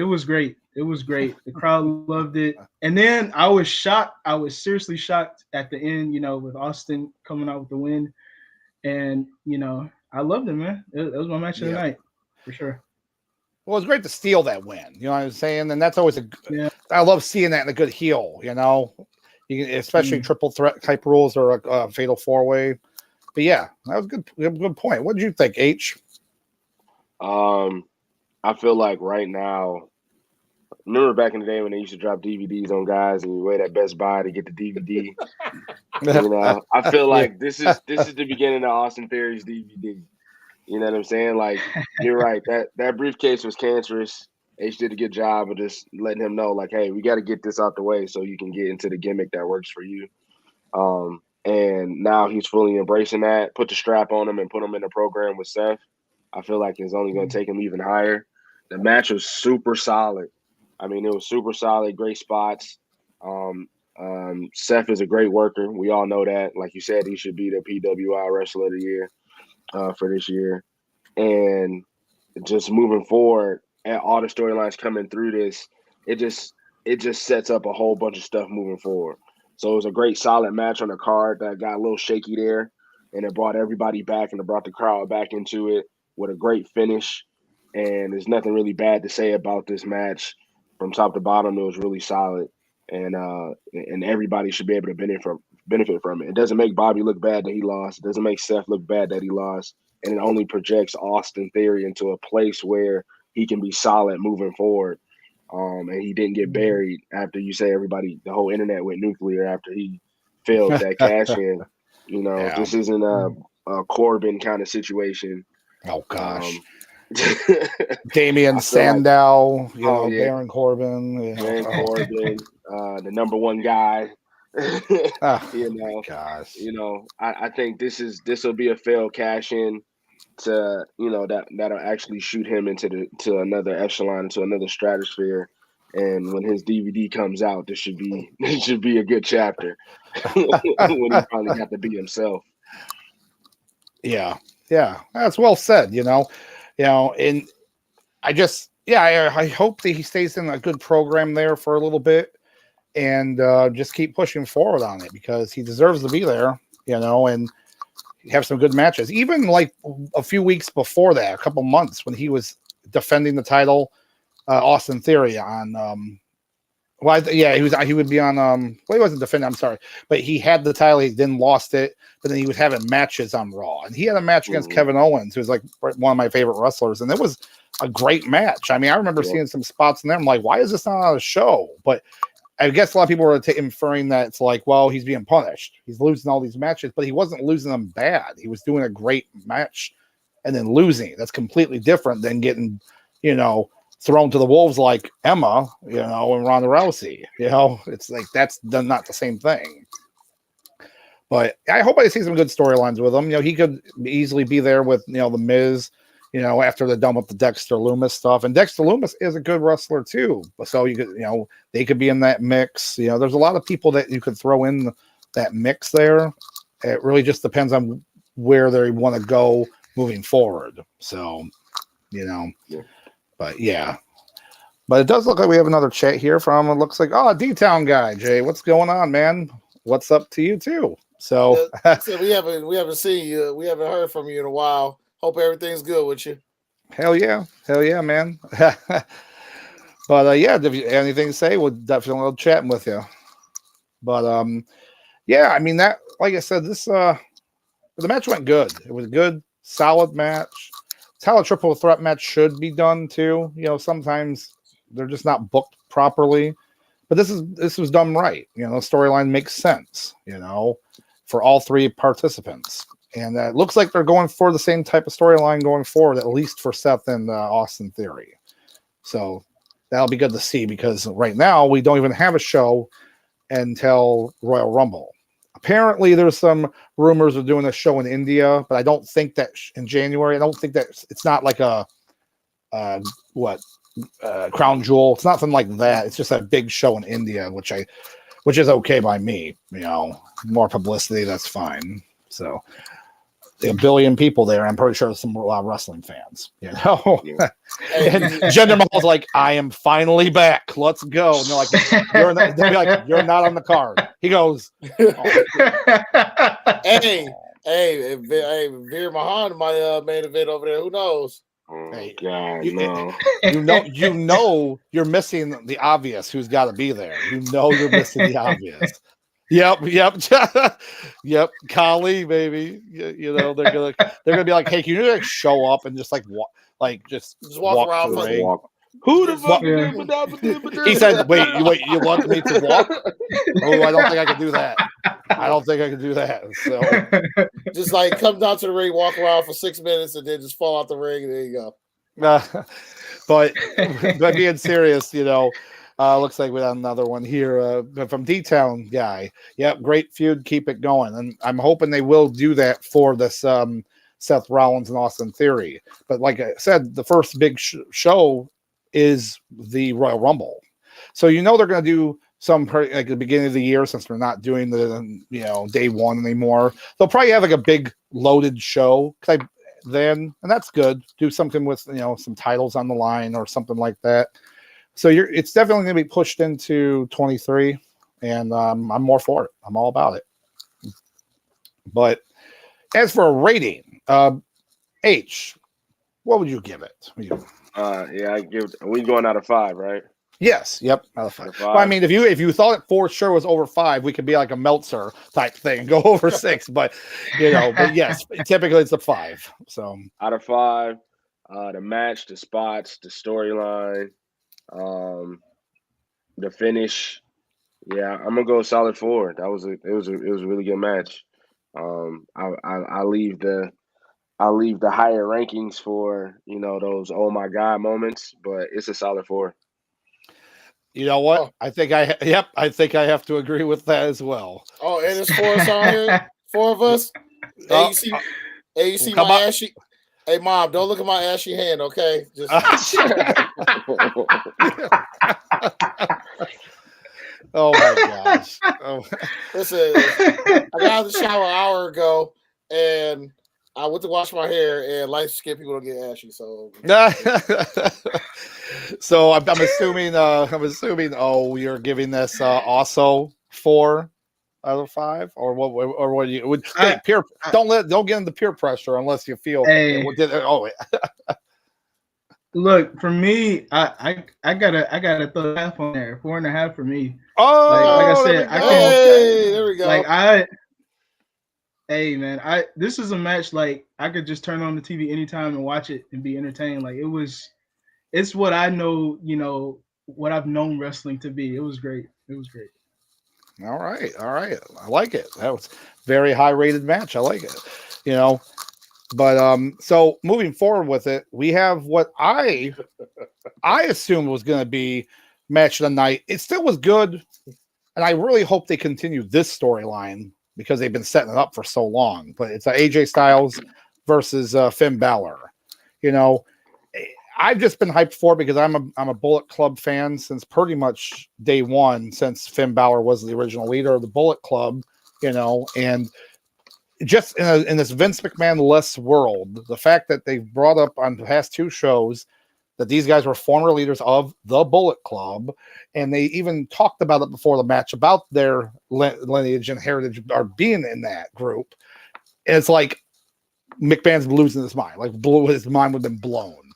was great. It was great. The crowd loved it. And then I was shocked. I was seriously shocked at the end, with Austin coming out with the win. And, I loved it, man. It was my match of the night, for sure. Well, it's great to steal that win. You know what I'm saying? And that's always I love seeing that in a good heel, You can, especially triple threat type rules or a fatal four-way. But yeah, that was good. Good point. What did you think, H? I feel like right now, remember back in the day when they used to drop DVDs on guys and you wait at Best Buy to get the DVD? I feel like this is the beginning of Austin Theory's DVD. You know what I'm saying? You're right. That briefcase was cancerous. H did a good job of just letting him know, hey, we got to get this out the way so you can get into the gimmick that works for you. And now he's fully embracing that. Put the strap on him and put him in a program with Seth. I feel like it's only going to take him even higher. The match was super solid. I mean, it was super solid, great spots. Seth is a great worker. We all know that. Like you said, he should be the PWI Wrestler of the Year for this year. And just moving forward, and all the storylines coming through this, it just sets up a whole bunch of stuff moving forward. So it was a great, solid match on the card that got a little shaky there, and it brought everybody back and it brought the crowd back into it with a great finish. And there's nothing really bad to say about this match. From top to bottom, it was really solid, and everybody should be able to benefit from it. It doesn't make Bobby look bad that he lost. It doesn't make Seth look bad that he lost, and it only projects Austin Theory into a place where he can be solid moving forward. And he didn't get buried after you say the whole internet went nuclear after he failed that cash in. This isn't a Corbin kind of situation. Oh gosh. Damian Sandow, Baron Corbin, Baron Corbin, the number one guy. Gosh. I think this will be a failed cash in to that'll actually shoot him to another echelon, into another stratosphere. And when his DVD comes out, this should be a good chapter when he finally got to be himself. Yeah, that's well said. And I hope that he stays in a good program there for a little bit and just keep pushing forward on it because he deserves to be there. And have some good matches. Even like a few weeks before that, a couple months when he was defending the title, Austin Theory on. He would be on. He wasn't defending. I'm sorry, but he had the title. He then lost it, but then he was having matches on Raw, and he had a match against Kevin Owens, who's like one of my favorite wrestlers, and it was a great match. I mean, I remember seeing some spots in there. I'm like, why is this not on a show? But I guess a lot of people were inferring that it's like, well, he's being punished. He's losing all these matches, but he wasn't losing them bad. He was doing a great match and then losing. That's completely different than getting, thrown to the wolves like Emma, and Ronda Rousey. It's like that's not the same thing. But I hope I see some good storylines with him. He could easily be there with, the Miz, after they dump up the Dexter Lumis stuff. And Dexter Lumis is a good wrestler too. So you could, they could be in that mix. There's a lot of people that you could throw in that mix there. It really just depends on where they want to go moving forward. So, but yeah. But it does look like we have another chat here from, it looks like, D-Town guy, Jay. What's going on, man? What's up to you too? So we haven't seen you. We haven't heard from you in a while. Hope everything's good with you. Hell yeah, man. But if you anything to say, we'll definitely love chatting with you. But I mean that, like I said, this the match went good. It was a good, solid match. It's how a triple threat match should be done too. Sometimes they're just not booked properly, but this was done right. The storyline makes sense. For all three participants. And it looks like they're going for the same type of storyline going forward, at least for Seth and Austin Theory. So that'll be good to see because right now we don't even have a show until Royal Rumble. Apparently there's some rumors of doing a show in India, but I don't think that in January. I don't think that it's not like a Crown Jewel. It's nothing like that. It's just a big show in India, which is okay by me. More publicity, that's fine. So a billion people there. I'm pretty sure there's some wrestling fans. And Jinder Mahal's like, I am finally back. Let's go. And they're like, they'll be like, you're not on the card. He goes, Hey, Veer Mahan might main event over there. Who knows? Hey, God, no. You're missing the obvious. Who's got to be there? You're missing the obvious. Yep. Kali, baby. They're gonna be like, hey, can you show up and just just walk around the ring? Who the fuck? Yeah. He said, wait, you want me to walk? Oh, I don't think I can do that. So just come down to the ring, walk around for 6 minutes, and then just fall out the ring, and there you go. But being serious, looks like we got another one here from D-Town guy. Yep, great feud. Keep it going. And I'm hoping they will do that for this Seth Rollins and Austin Theory. But like I said, the first big show is the Royal Rumble. So they're going to do some at the beginning of the year, since they're not doing the day one anymore. They'll probably have a big loaded show and that's good. Do something with some titles on the line or something like that. So it's definitely going to be pushed into 23, and I'm more for it. I'm all about it. But as for a rating, H, what would you give it? I give. We going out of 5, right? Yes. Yep. Out of 5. Well, I mean, if you thought it for sure was over 5, we could be like a Meltzer type thing, go over 6. But but yes, typically it's a 5. So out of 5, the match, the spots, the storyline. The finish, I'm gonna go solid 4. It was a really good match. I leave the I'll leave the higher rankings for, those oh my God moments, but it's a solid 4. You know what? Oh. I think I have to agree with that as well. Oh, and it's 4 of us on here. 4 of us. Hey, you see my ashy. Hey, Mom, don't look at my ashy hand, okay? Just. Oh my gosh! Oh. Listen, I got out of the shower an hour ago, and I went to wash my hair, and light skin people don't get ashy. So, so I'm assuming. Oh, you're giving this also 4 out of 5, or what? Or what? You would peer? Don't get into peer pressure unless you feel. Hey. Look, for me, I gotta throw half on there. 4.5 for me. Oh, like I said, there we go. Hey man, this is a match like I could just turn on the TV anytime and watch it and be entertained. Like it's what I know, what I've known wrestling to be. It was great. All right. I like it. That was very high rated match. I like it. But so moving forward with it, we have what I assumed was going to be match of the night. It still was good, and I really hope they continue this storyline because they've been setting it up for so long. But it's AJ Styles versus Finn Balor. I've just been hyped for it because I'm a Bullet Club fan since pretty much day one, since Finn Balor was the original leader of the Bullet Club. And just in this Vince McMahon-less world, the fact that they've brought up on the past 2 shows that these guys were former leaders of the Bullet Club, and they even talked about it before the match, about their lineage and heritage or being in that group. And it's like McMahon's losing his mind. Like his mind would have been blown.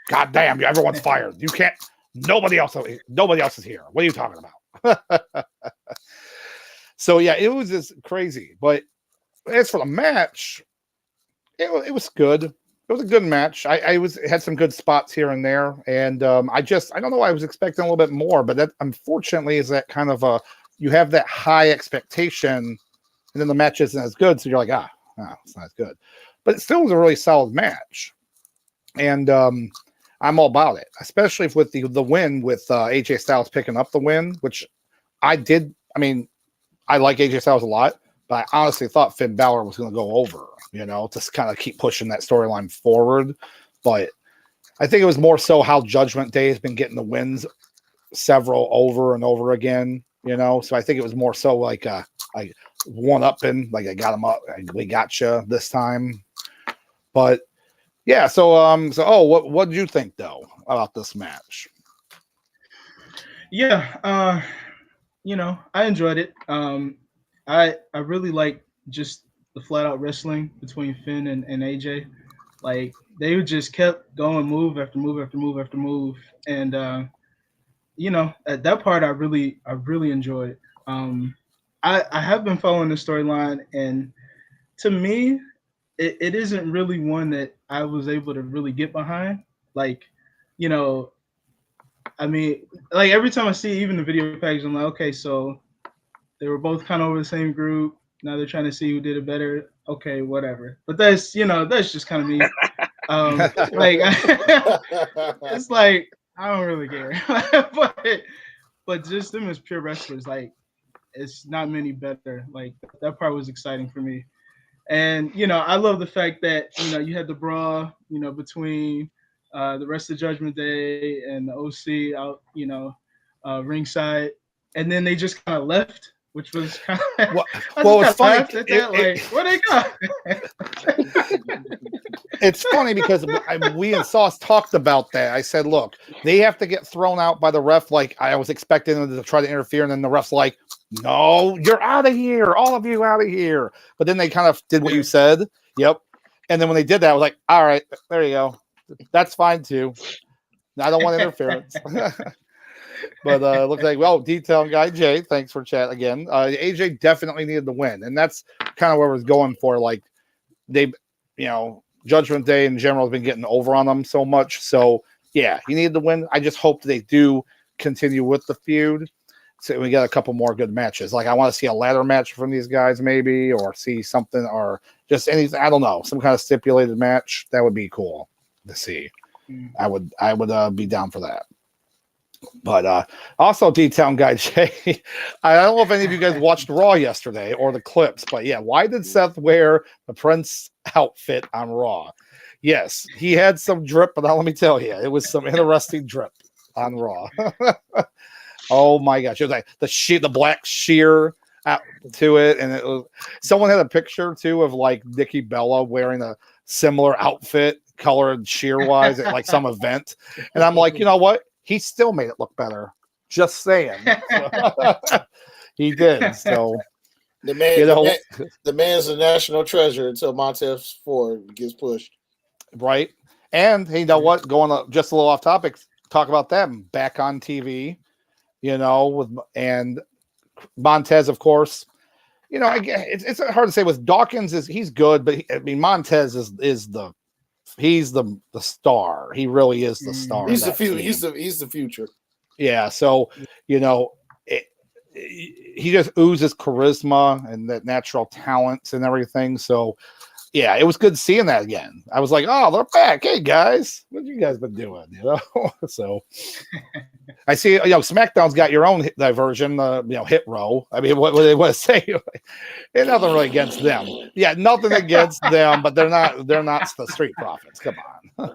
God damn, everyone's fired. You can't. Nobody else is here. What are you talking about? So yeah, it was just crazy, but. As for the match, it was good. It was a good match. It had some good spots here and there, and I don't know. I was expecting a little bit more, but that unfortunately is that kind of you have that high expectation, and then the match isn't as good, so you're like, it's not as good. But it still was a really solid match, and I'm all about it, especially with the win with AJ Styles picking up the win, which I did. I mean, I like AJ Styles a lot. But I honestly thought Finn Balor was going to go over, to kind of keep pushing that storyline forward. But I think it was more so how Judgment Day has been getting the wins several over and over again, So I think it was more so like one-upping, like I got him up, we got you this time. But yeah, what did you think though about this match? Yeah, I enjoyed it. I really like just the flat out wrestling between Finn and AJ. Like they just kept going move after move after move after move. And at that part I really enjoyed. I have been following the storyline, and to me, it isn't really one that I was able to really get behind. Like, I mean, like every time I see even the video package, I'm like, okay, so they were both kind of over the same group. Now they're trying to see who did it better. Okay, whatever. But that's just kind of me. It's like I don't really care. but just them as pure wrestlers, like it's not many better. Like that part was exciting for me. And I love the fact that you had the brawl, between the rest of Judgment Day and the OC out, ringside, and then they just kind of left. Which was kind of it's funny. Where they go? It's funny because we and Sauce talked about that. I said, look, they have to get thrown out by the ref. Like I was expecting them to try to interfere, and then the ref's like, "No, you're out of here, all of you out of here." But then they kind of did what you said. Yep. And then when they did that, I was like, "All right, there you go. That's fine too. I don't want interference." But looks like, Detail Guy Jay, thanks for chat again. AJ definitely needed the win, and that's kind of where I was going for. Like they, Judgment Day in general has been getting over on them so much. So yeah, he needed the win. I just hope they do continue with the feud. so we got a couple more good matches. Like I want to see a ladder match from these guys, maybe, or see something, or just anything. I don't know, some kind of stipulated match. That would be cool to see. I would be down for that. But also, D-Town guy Jay, I don't know if any of you guys watched Raw yesterday or the clips, but yeah, why did Seth wear the Prince outfit on Raw? Yes, he had some drip, but let me tell you, it was some interesting drip on Raw. Oh my gosh, it was like the black sheer out to it, and it was someone had a picture too of like Nikki Bella wearing a similar outfit, colored sheer wise, at like some event, and I'm like, you know what? He still made it look better. Just saying. So, he did. So the man, the man's a national treasure until Montez Ford gets pushed. Right. And hey, you know what? Going just a little off topic, talk about them back on TV, and Montez, of course. It's hard to say with Dawkins he's good, but Montez is the star. He really is the star. He's the future. He's the future. Yeah. So he just oozes charisma and that natural talent and everything. So yeah, it was good seeing that again. I was like, oh, they're back. Hey guys, what have you guys been doing? So I see. SmackDown's got your own version. Hit Row. I mean, what do they want to say? Ain't nothing really against them. Yeah, nothing against them, but they're not the Street Profits. Come on.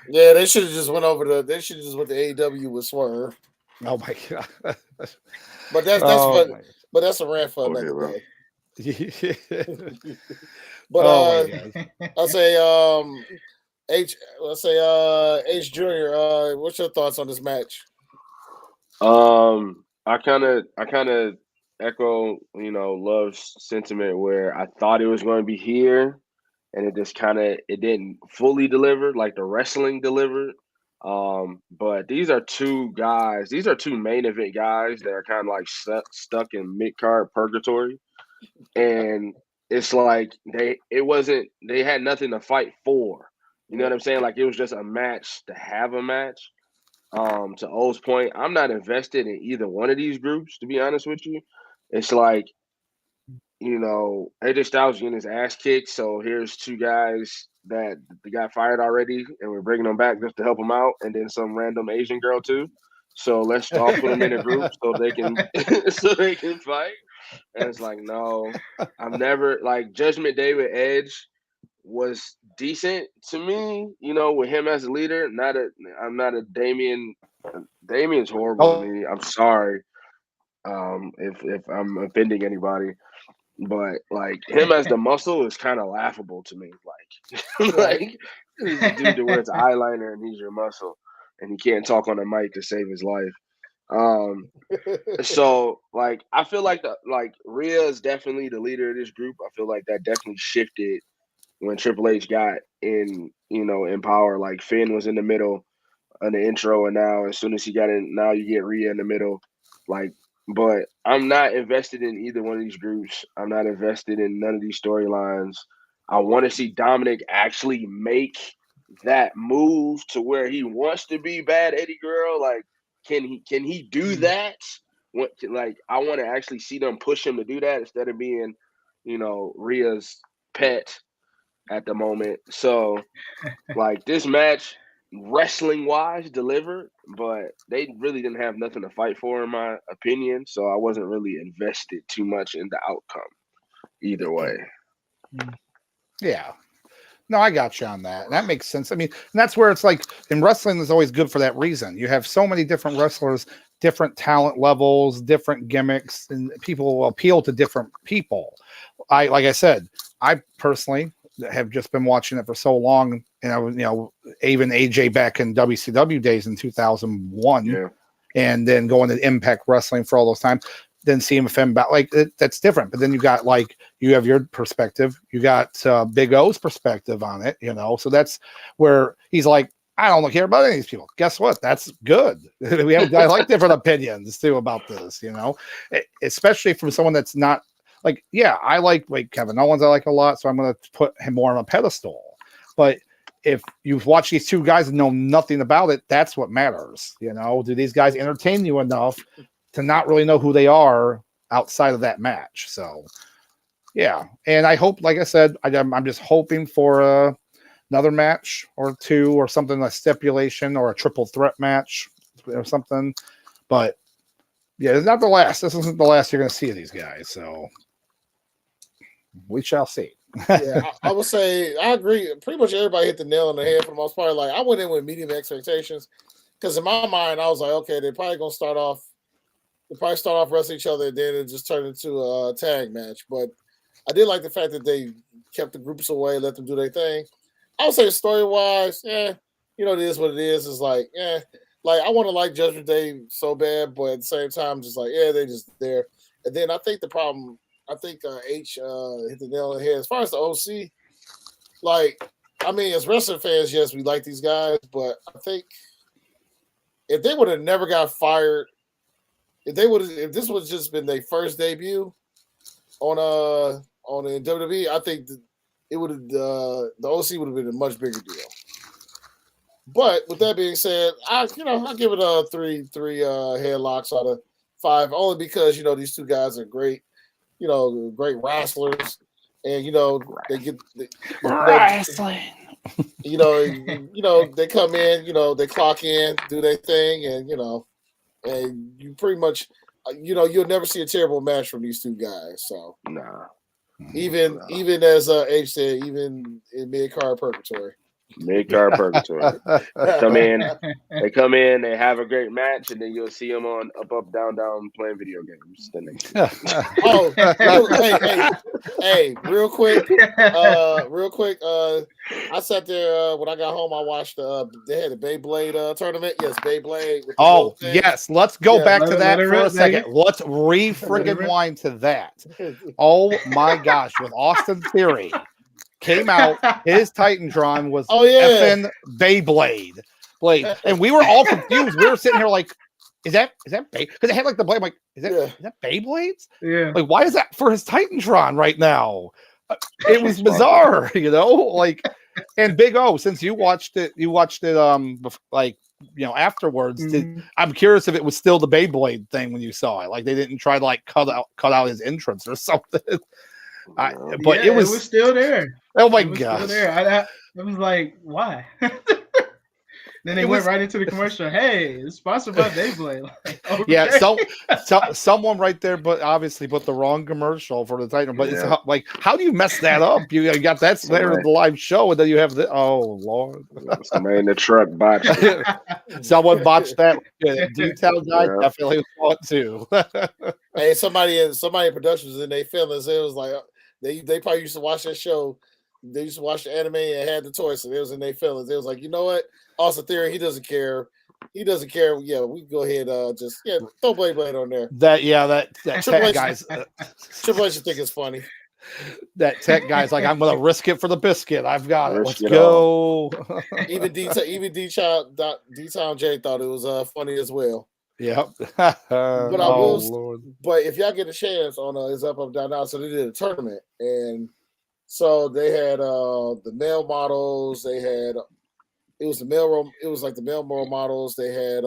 Yeah, they should have just went over They should have just went to AEW with Swerve. Oh my god. But that's fun. But that's a rant for another day. But I'll say H Junior, what's your thoughts on this match? I kind of echo Love's sentiment where I thought it was going to be here, and it just it didn't fully deliver like the wrestling delivered. But these are two main event guys that are kind of like stuck in mid-card purgatory. And it's like they had nothing to fight for. You know what I'm saying? Like it was just a match to have a match. To O's point, I'm not invested in either one of these groups, to be honest with you. It's like, AJ Styles getting his ass kicked, so here's two guys that got fired already, and we're bringing them back just to help them out, and then some random Asian girl too. So let's all put them in a group so they can fight. And it's like, no, I'm never like Judgment Day with Edge was decent to me, with him as a leader. I'm not a Damien. Damien's horrible to me. I'm sorry if I'm offending anybody, but like him as the Muscle is kind of laughable to me. Like he's the dude that wears eyeliner and he's your Muscle, and he can't talk on the mic to save his life. So like I feel like Rhea is definitely the leader of this group. I feel like that definitely shifted when Triple H got in power. Like Finn was in the middle on the intro, and now as soon as he got in, now you get Rhea in the middle. But I'm not invested in either one of these groups. I'm not invested in none of these storylines. I want to see Dominic actually make that move to where he wants to be Bad Eddie Guerrero. Like, can he do that? I want to actually see them push him to do that instead of being, Rhea's pet at the moment. So, like, this match, wrestling-wise, delivered, but they really didn't have nothing to fight for, in my opinion. So I wasn't really invested too much in the outcome either way. Yeah. No, I got you on that. That makes sense. I mean, and that's where it's like in wrestling is always good for that reason. You have so many different wrestlers, different talent levels, different gimmicks, and people will appeal to different people. Like I said, I personally have just been watching it for so long, and even AJ back in WCW days in 2001, and then going to Impact Wrestling for all those times. Then CMFM back, that's different. But then you have your perspective, you got Big O's perspective on it, So that's where he's like, I don't care about any of these people. Guess what? That's good. I like different opinions too about this, especially from someone that's not like, I like Kevin Owens. I like a lot, so I'm going to put him more on a pedestal. But if you've watched these two guys and know nothing about it, that's what matters. Do these guys entertain you enough to not really know who they are outside of that match. So, yeah. And I hope, like I said, I'm just hoping for another match or two or something, a stipulation or a triple threat match or something. But yeah, it's not the last. This isn't the last you're going to see of these guys. So we shall see. Yeah, I would say I agree. Pretty much everybody hit the nail on the head for the most part. Like I went in with medium expectations because in my mind I was like, okay, they're probably gonna start off wrestling each other, and then it just turned into a tag match. But I did like the fact that they kept the groups away, let them do their thing. I would say story wise, it is what it is. It's like, like I want to like Judgment Day so bad, but at the same time, just like, they just there. And then I think the problem. I think H hit the nail on the head. As far as the OC, like, I mean, as wrestling fans, yes, we like these guys, but I think if they would have never got fired, if this would have just been their first debut on the WWE, I think it would have the OC would have been a much bigger deal. But with that being said, I give it a three headlocks out of 5, only because these two guys are great. Great wrestlers, and they get wrestling. They come in, they clock in, do their thing, and and you pretty much, you'll never see a terrible match from these two guys. So nah, even as H said, even in mid-card purgatory. Mid-card purgatory. They come in, they have a great match, and then you'll see them on up, down playing video games the next hey, real quick. I sat there when I got home. I watched they had a Beyblade tournament. Yes, Beyblade. Oh yes, let's go back to that for a second. Let's friggin' wind to that. Oh my gosh, with Austin Theory. Came out, his Titantron was effing Beyblade. And we were all confused. We were sitting here like, is that Beyblade? Because it had like the blade. I'm like, is that Beyblades? Yeah. Like, why is that for his Titantron right now? It was bizarre, like. And Big O, since you watched it afterwards. I'm curious if it was still the Beyblade thing when you saw it. Like they didn't try to like cut out his entrance or something. But it was still there. Oh my god! I was like, why? Then they went right into the commercial. Hey, it's sponsored by Beyblade. Like, okay. Yeah, so someone right there, but obviously put the wrong commercial for the Titan. But it's like, how do you mess that up? You got that there in the live show, and then you have the Lord, somebody in the truck botched it. Someone botched that. Yeah, detail guy definitely thought too. Hey, somebody in production was in their feelings. It was like they probably used to watch that show. They used to watch the anime and had the toy, so they was in their feelings. They was like, you know what? Austin Theory, he doesn't care. He doesn't care. Yeah, we can go ahead throw Beyblade on there. That tech guy's Triple H think it's funny. That tech guy's like, I'm gonna risk it for the biscuit. I've got it. Let's go. Even D-Town J thought it was funny as well. Yep. But if y'all get a chance on his up, down, down, so they did a tournament, and so they had the male models. They had it was like the male models. They had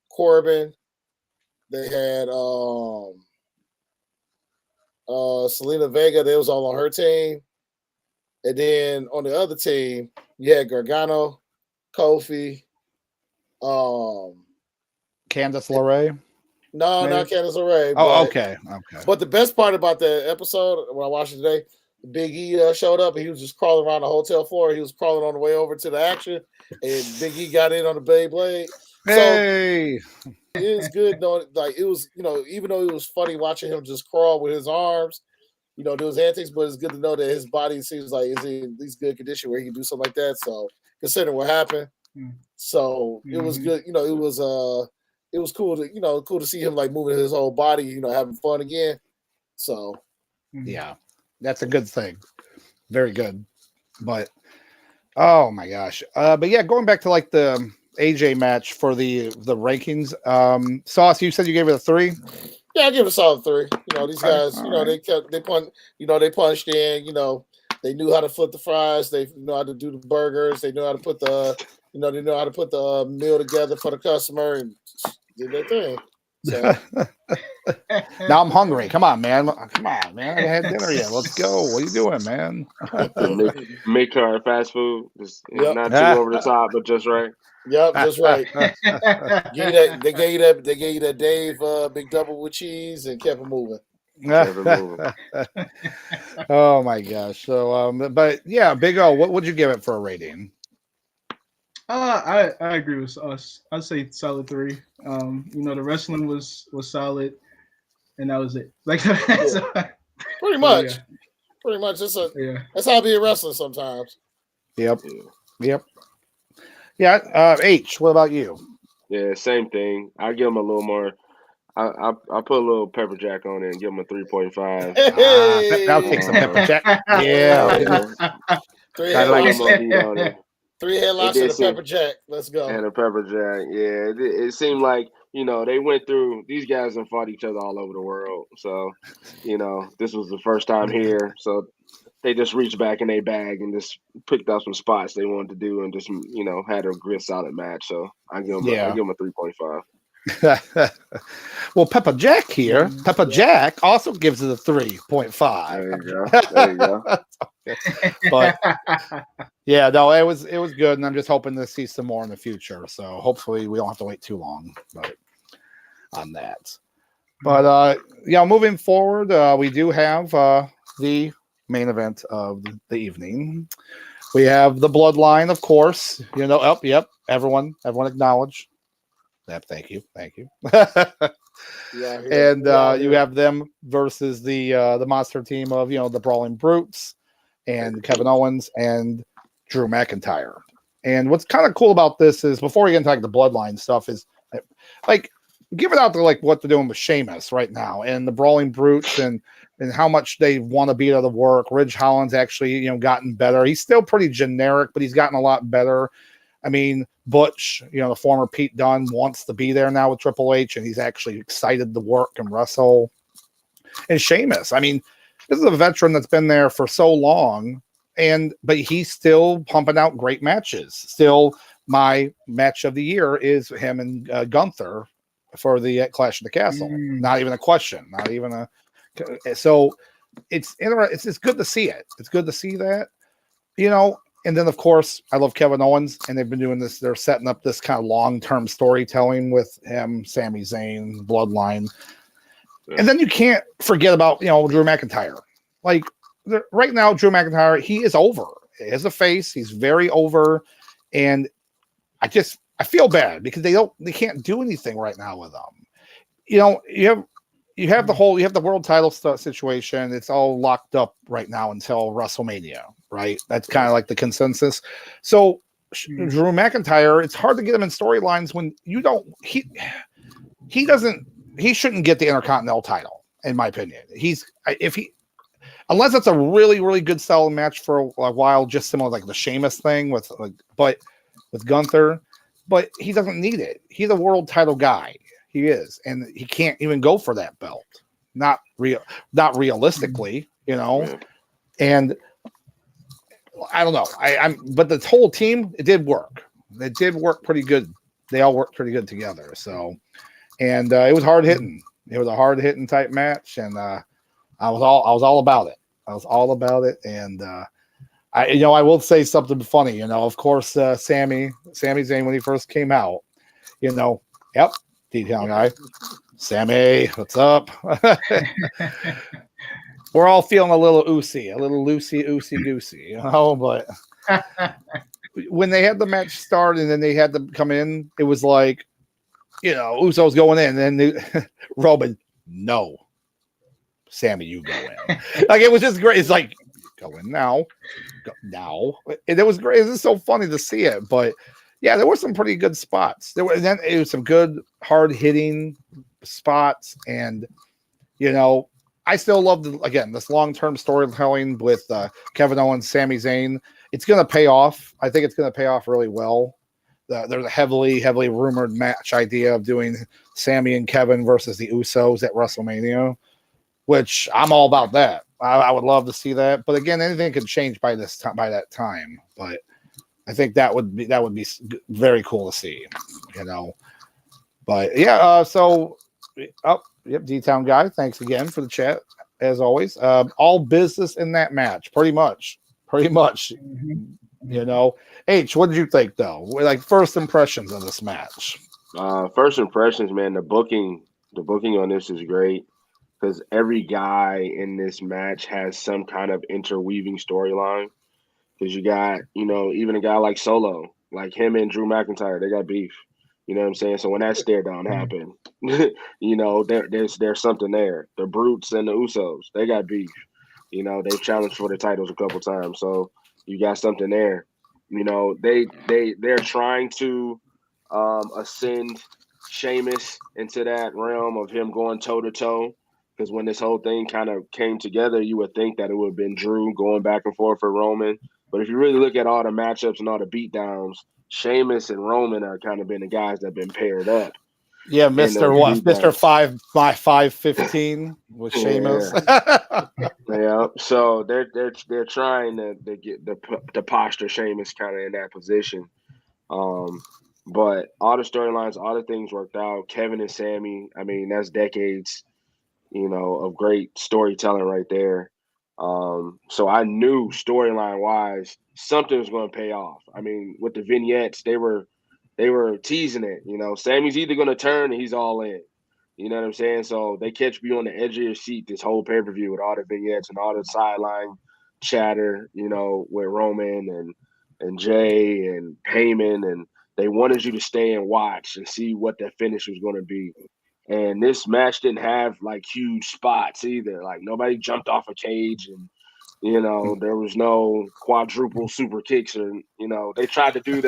Corbin. They had Selena Vega. They was all on her team, and then on the other team, you had Gargano, Kofi, Candice LeRae. No, maybe? Not Candice LeRae. Oh, okay. But the best part about the episode when I watched it today, Big E showed up and he was just crawling around the hotel floor. He was crawling on the way over to the action, and Big E got in on the Beyblade. Hey, so it is good knowing, like it was, even though it was funny watching him just crawl with his arms, do his antics, but it's good to know that his body seems like is in at least good condition where he can do something like that. So considering what happened, so it was good. It was cool to see him like moving his whole body, having fun again. So yeah, that's a good thing. Very good. But oh my gosh. But yeah, going back to like the AJ match for the rankings. Sauce, you said you gave it a 3? Yeah, I give it a solid 3. These guys, they punched in, they knew how to flip the fries, they know how to do the burgers, they know how to put the meal together for the customer and did their thing. So. Now I'm hungry. Come on, man. Come on, man. I haven't had dinner yet. Let's go. What are you doing, man? Make her fast food. Just Yep. not too over the top, but just right. Yep, just right. They gave you that Dave Big Double with cheese and kept it moving. Oh my gosh. So but yeah, Big O, what would you give it for a rating? I agree with us. I'd say solid 3. The wrestling was solid, and that was it. Like pretty much. Pretty much. That's how I be a wrestler sometimes. Yep. Yeah. H, what about you? Yeah, same thing. I give him a little more. I put a little pepper jack on it and give him a 3.5. I'll take some pepper jack. Yeah. 3 headlocks and a pepper jack. Let's go. And a pepper jack. Yeah. It seemed like, they went through, these guys have fought each other all over the world. So, this was the first time here. So they just reached back in their bag and just picked out some spots they wanted to do and just, had a great solid match. So I give them a 3.5. Well, Pepper Jack here. Pepper Jack also gives it a 3.5. There you go. But yeah, no, it was good, and I'm just hoping to see some more in the future. So hopefully we don't have to wait too long, on that. But moving forward, we do have the main event of the evening. We have the Bloodline, of course. Yep. Everyone acknowledge. Yep, thank you. And you have them versus the monster team of the Brawling Brutes and Kevin Owens and Drew McIntyre. And what's kind of cool about this is, before we get into the Bloodline stuff, is give it out to what they're doing with Sheamus right now and the Brawling Brutes and how much they want to be out of the work. Ridge Holland's actually gotten better. He's still pretty generic, but he's gotten a lot better. I mean, Butch, the former Pete Dunne, wants to be there now with Triple H, and he's actually excited to work and wrestle. And Sheamus, I mean, this is a veteran that's been there for so long, but he's still pumping out great matches. Still, my match of the year is him and Gunther for the Clash of the Castle. Not even a question. Not even a. So it's good to see it. It's good to see that, And then, of course, I love Kevin Owens, and they've been doing this. They're setting up this kind of long-term storytelling with him, Sami Zayn, Bloodline. And then you can't forget about, Drew McIntyre. Right now, Drew McIntyre, he is over. As a face, he's very over. And I feel bad because they can't do anything right now with him. You have the world title situation. It's all locked up right now until WrestleMania, right? That's kind of like the consensus. So Drew McIntyre, it's hard to get him in storylines when he shouldn't get the Intercontinental title, in my opinion. Unless it's a really, really good style match for a while, just similar like the Sheamus thing with Gunther, but he doesn't need it. He's a world title guy. He is, and he can't even go for that belt. Not realistically, And I don't know. But the whole team, it did work. It did work pretty good. They all worked pretty good together. So, and it was hard hitting. It was a hard hitting type match, and I was all about it. I was all about it, and I will say something funny. Of course, Sami Zayn, when he first came out, yep. Detail guy, Sammy, what's up? We're all feeling a little loosey goosey, but when they had the match start and then they had to come in, it was like, Uso's going in, and then Roman, no, Sammy, you go in. It was just great. It's like, go in now, and it was great. It was so funny to see it, but. Yeah, there were some pretty good spots. It was some good hard hitting spots, and I still love this long term storytelling with Kevin Owens, Sami Zayn. It's going to pay off. I think it's going to pay off really well. There's a heavily rumored match idea of doing Sami and Kevin versus the Usos at WrestleMania, which I'm all about that. I would love to see that, but again, anything could change by that time. But I think that would be very cool to see, But yeah, so Oh, yep, D-Town guy. Thanks again for the chat, as always. All business in that match, pretty much. You know, H, what did you think though? Like first impressions of this match. First impressions, man. The booking on this is great because every guy in this match has some kind of interweaving storyline. Because you got, even a guy like Solo, like him and Drew McIntyre, they got beef. You know what I'm saying? So when that stare down happened, there's something there. The Brutes and the Usos, they got beef. They've challenged for the titles a couple times, so you got something there. They're trying to ascend Sheamus into that realm of him going toe to toe. Because when this whole thing kind of came together, you would think that it would have been Drew going back and forth for Roman. But if you really look at all the matchups and all the beatdowns, Sheamus and Roman are kind of been the guys that have been paired up. Yeah, Mr. What? Mr. 5'15" with Sheamus. Yeah. So they're trying to get the posture Sheamus kind of in that position. But all the storylines, all the things worked out. Kevin and Sammy, I mean, that's decades, of great storytelling right there. So I knew storyline wise something was going to pay off. I mean, with the vignettes, they were teasing it. Sammy's either going to turn and he's all in. You know what I'm saying? So they catch me on the edge of your seat this whole pay-per-view with all the vignettes and all the sideline chatter. With Roman and Jay and Heyman, and they wanted you to stay and watch and see what the finish was going to be. And this match didn't have like huge spots either. Like nobody jumped off a cage and, there was no quadruple super kicks or, they tried to do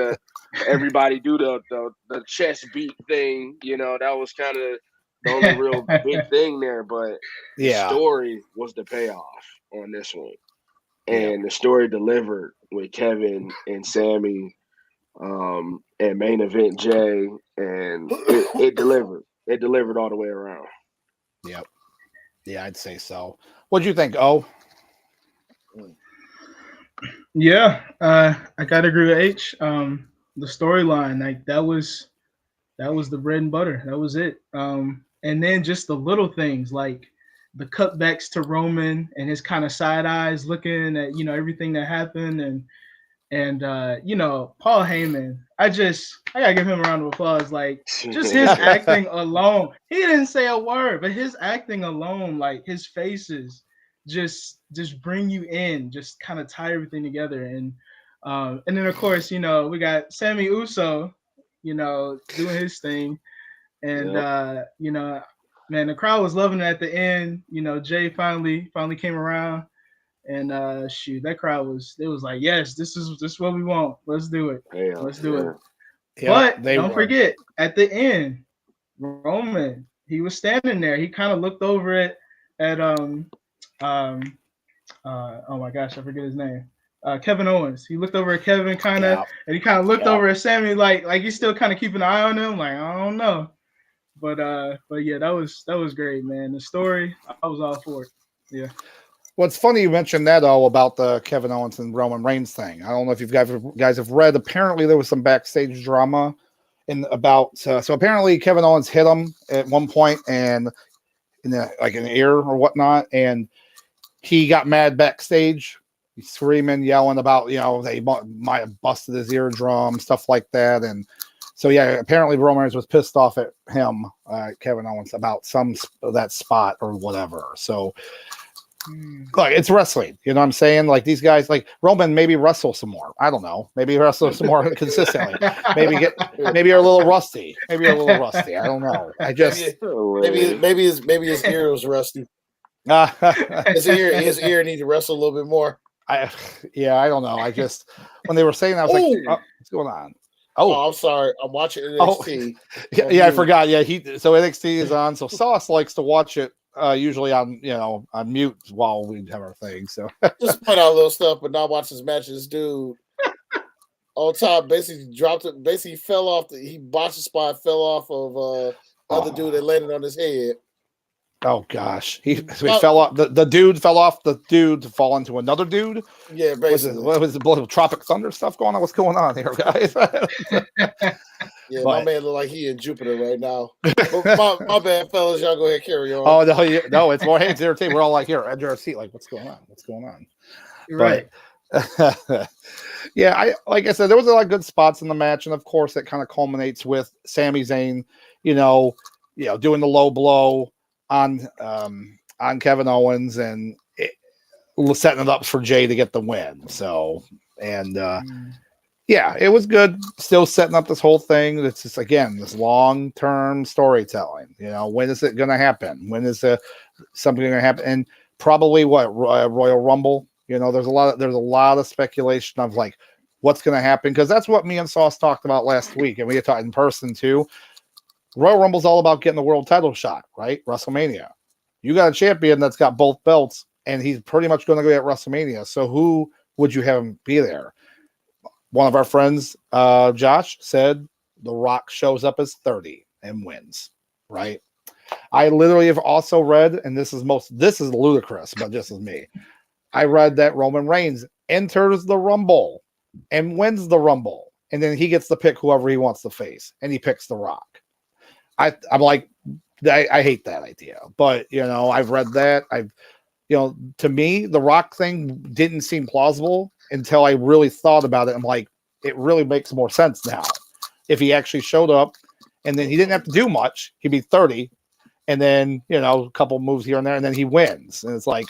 everybody do the chest beat thing. That was kind of the only real big thing there. But the story was the payoff on this one. And the story delivered with Kevin and Sammy and main event Jay. And it delivered. It delivered all the way around. Yep. Yeah, I'd say so. What'd you think, O? Yeah, I gotta agree with H. The storyline, like that was the bread and butter. That was it. And then just the little things like the cutbacks to Roman and his kind of side eyes looking at everything that happened and Paul Heyman. I gotta give him a round of applause. Like just his acting alone. He didn't say a word, but his acting alone, like his faces, just bring you in, just kind of tie everything together. And then of course, we got Sammy Uso, doing his thing. And man, the crowd was loving it at the end. Jay finally came around. And that crowd was like, yes, this is what we want. Let's do it. Let's do it. Yeah, but don't forget, at the end, Roman, he was standing there. He kind of looked over at oh my gosh, I forget his name. Kevin Owens. He looked over at Kevin kind of, and he kind of looked over at Sammy like he's still kind of keeping an eye on him. Like, I don't know. But yeah, that was great, man. The story, I was all for it. Yeah. Well, it's funny you mentioned that all about the Kevin Owens and Roman Reigns thing. I don't know if you guys have read. Apparently, there was some backstage drama so apparently Kevin Owens hit him at one point and in an ear or whatnot, and he got mad backstage. He's screaming, yelling about they might have busted his eardrum, stuff like that, and so apparently Roman Reigns was pissed off at him, Kevin Owens, about some of that spot or whatever. So. Like it's wrestling, you know what I'm saying? Like these guys, like Roman, maybe wrestle some more. I don't know. Maybe wrestle some more consistently. Maybe you're a little rusty. I don't know. I just maybe his ear was rusty. His ear needs to wrestle a little bit more. I don't know. I just when they were saying that, I was like, what's going on? Oh, I'm sorry. I'm watching NXT. I forgot. Yeah, so NXT is on. So Sauce likes to watch it. Usually on mute while we have our thing. So just point out little stuff, but not watch his matches, dude. On top, basically dropped it. Basically fell off. He botched the spot, fell off of other dude that landed on his head. Oh gosh, he fell off. The dude fell off the dude to fall into another dude. Yeah, basically. What was the Tropic Thunder stuff going on? What's going on here, guys? Yeah, my man look like he in Jupiter right now. But my bad, fellas. Y'all go ahead, carry on. Oh no, it's more hands entertainment. We're all like here, edge of our seat, like what's going on? What's going on? Right. Yeah, like I said, there was a lot of good spots in the match, and of course, it kind of culminates with Sami Zayn, doing the low blow on Kevin Owens and setting it up for Jay to get the win. So, and yeah, it was good. Still setting up this whole thing. It's just again this long-term storytelling. When is it going to happen? When is something going to happen? And probably Royal Rumble. There's a lot of speculation of like what's going to happen, because that's what me and Sauce talked about last week, and we had talked in person too. Royal Rumble's all about getting the world title shot, right? WrestleMania. You got a champion that's got both belts, and he's pretty much going to go at WrestleMania. So who would you have him be there? One of our friends, Josh, said The Rock shows up as 30 and wins, right? I literally have also read, and this is ludicrous, but just as me. I read that Roman Reigns enters the Rumble and wins the Rumble, and then he gets to pick whoever he wants to face, and he picks The Rock. I'm like, I hate that idea, but I've read that. To me, the Rock thing didn't seem plausible until I really thought about it. I'm like, it really makes more sense now. If he actually showed up, and then he didn't have to do much, he'd be 30, and then a couple moves here and there, and then he wins, and it's like,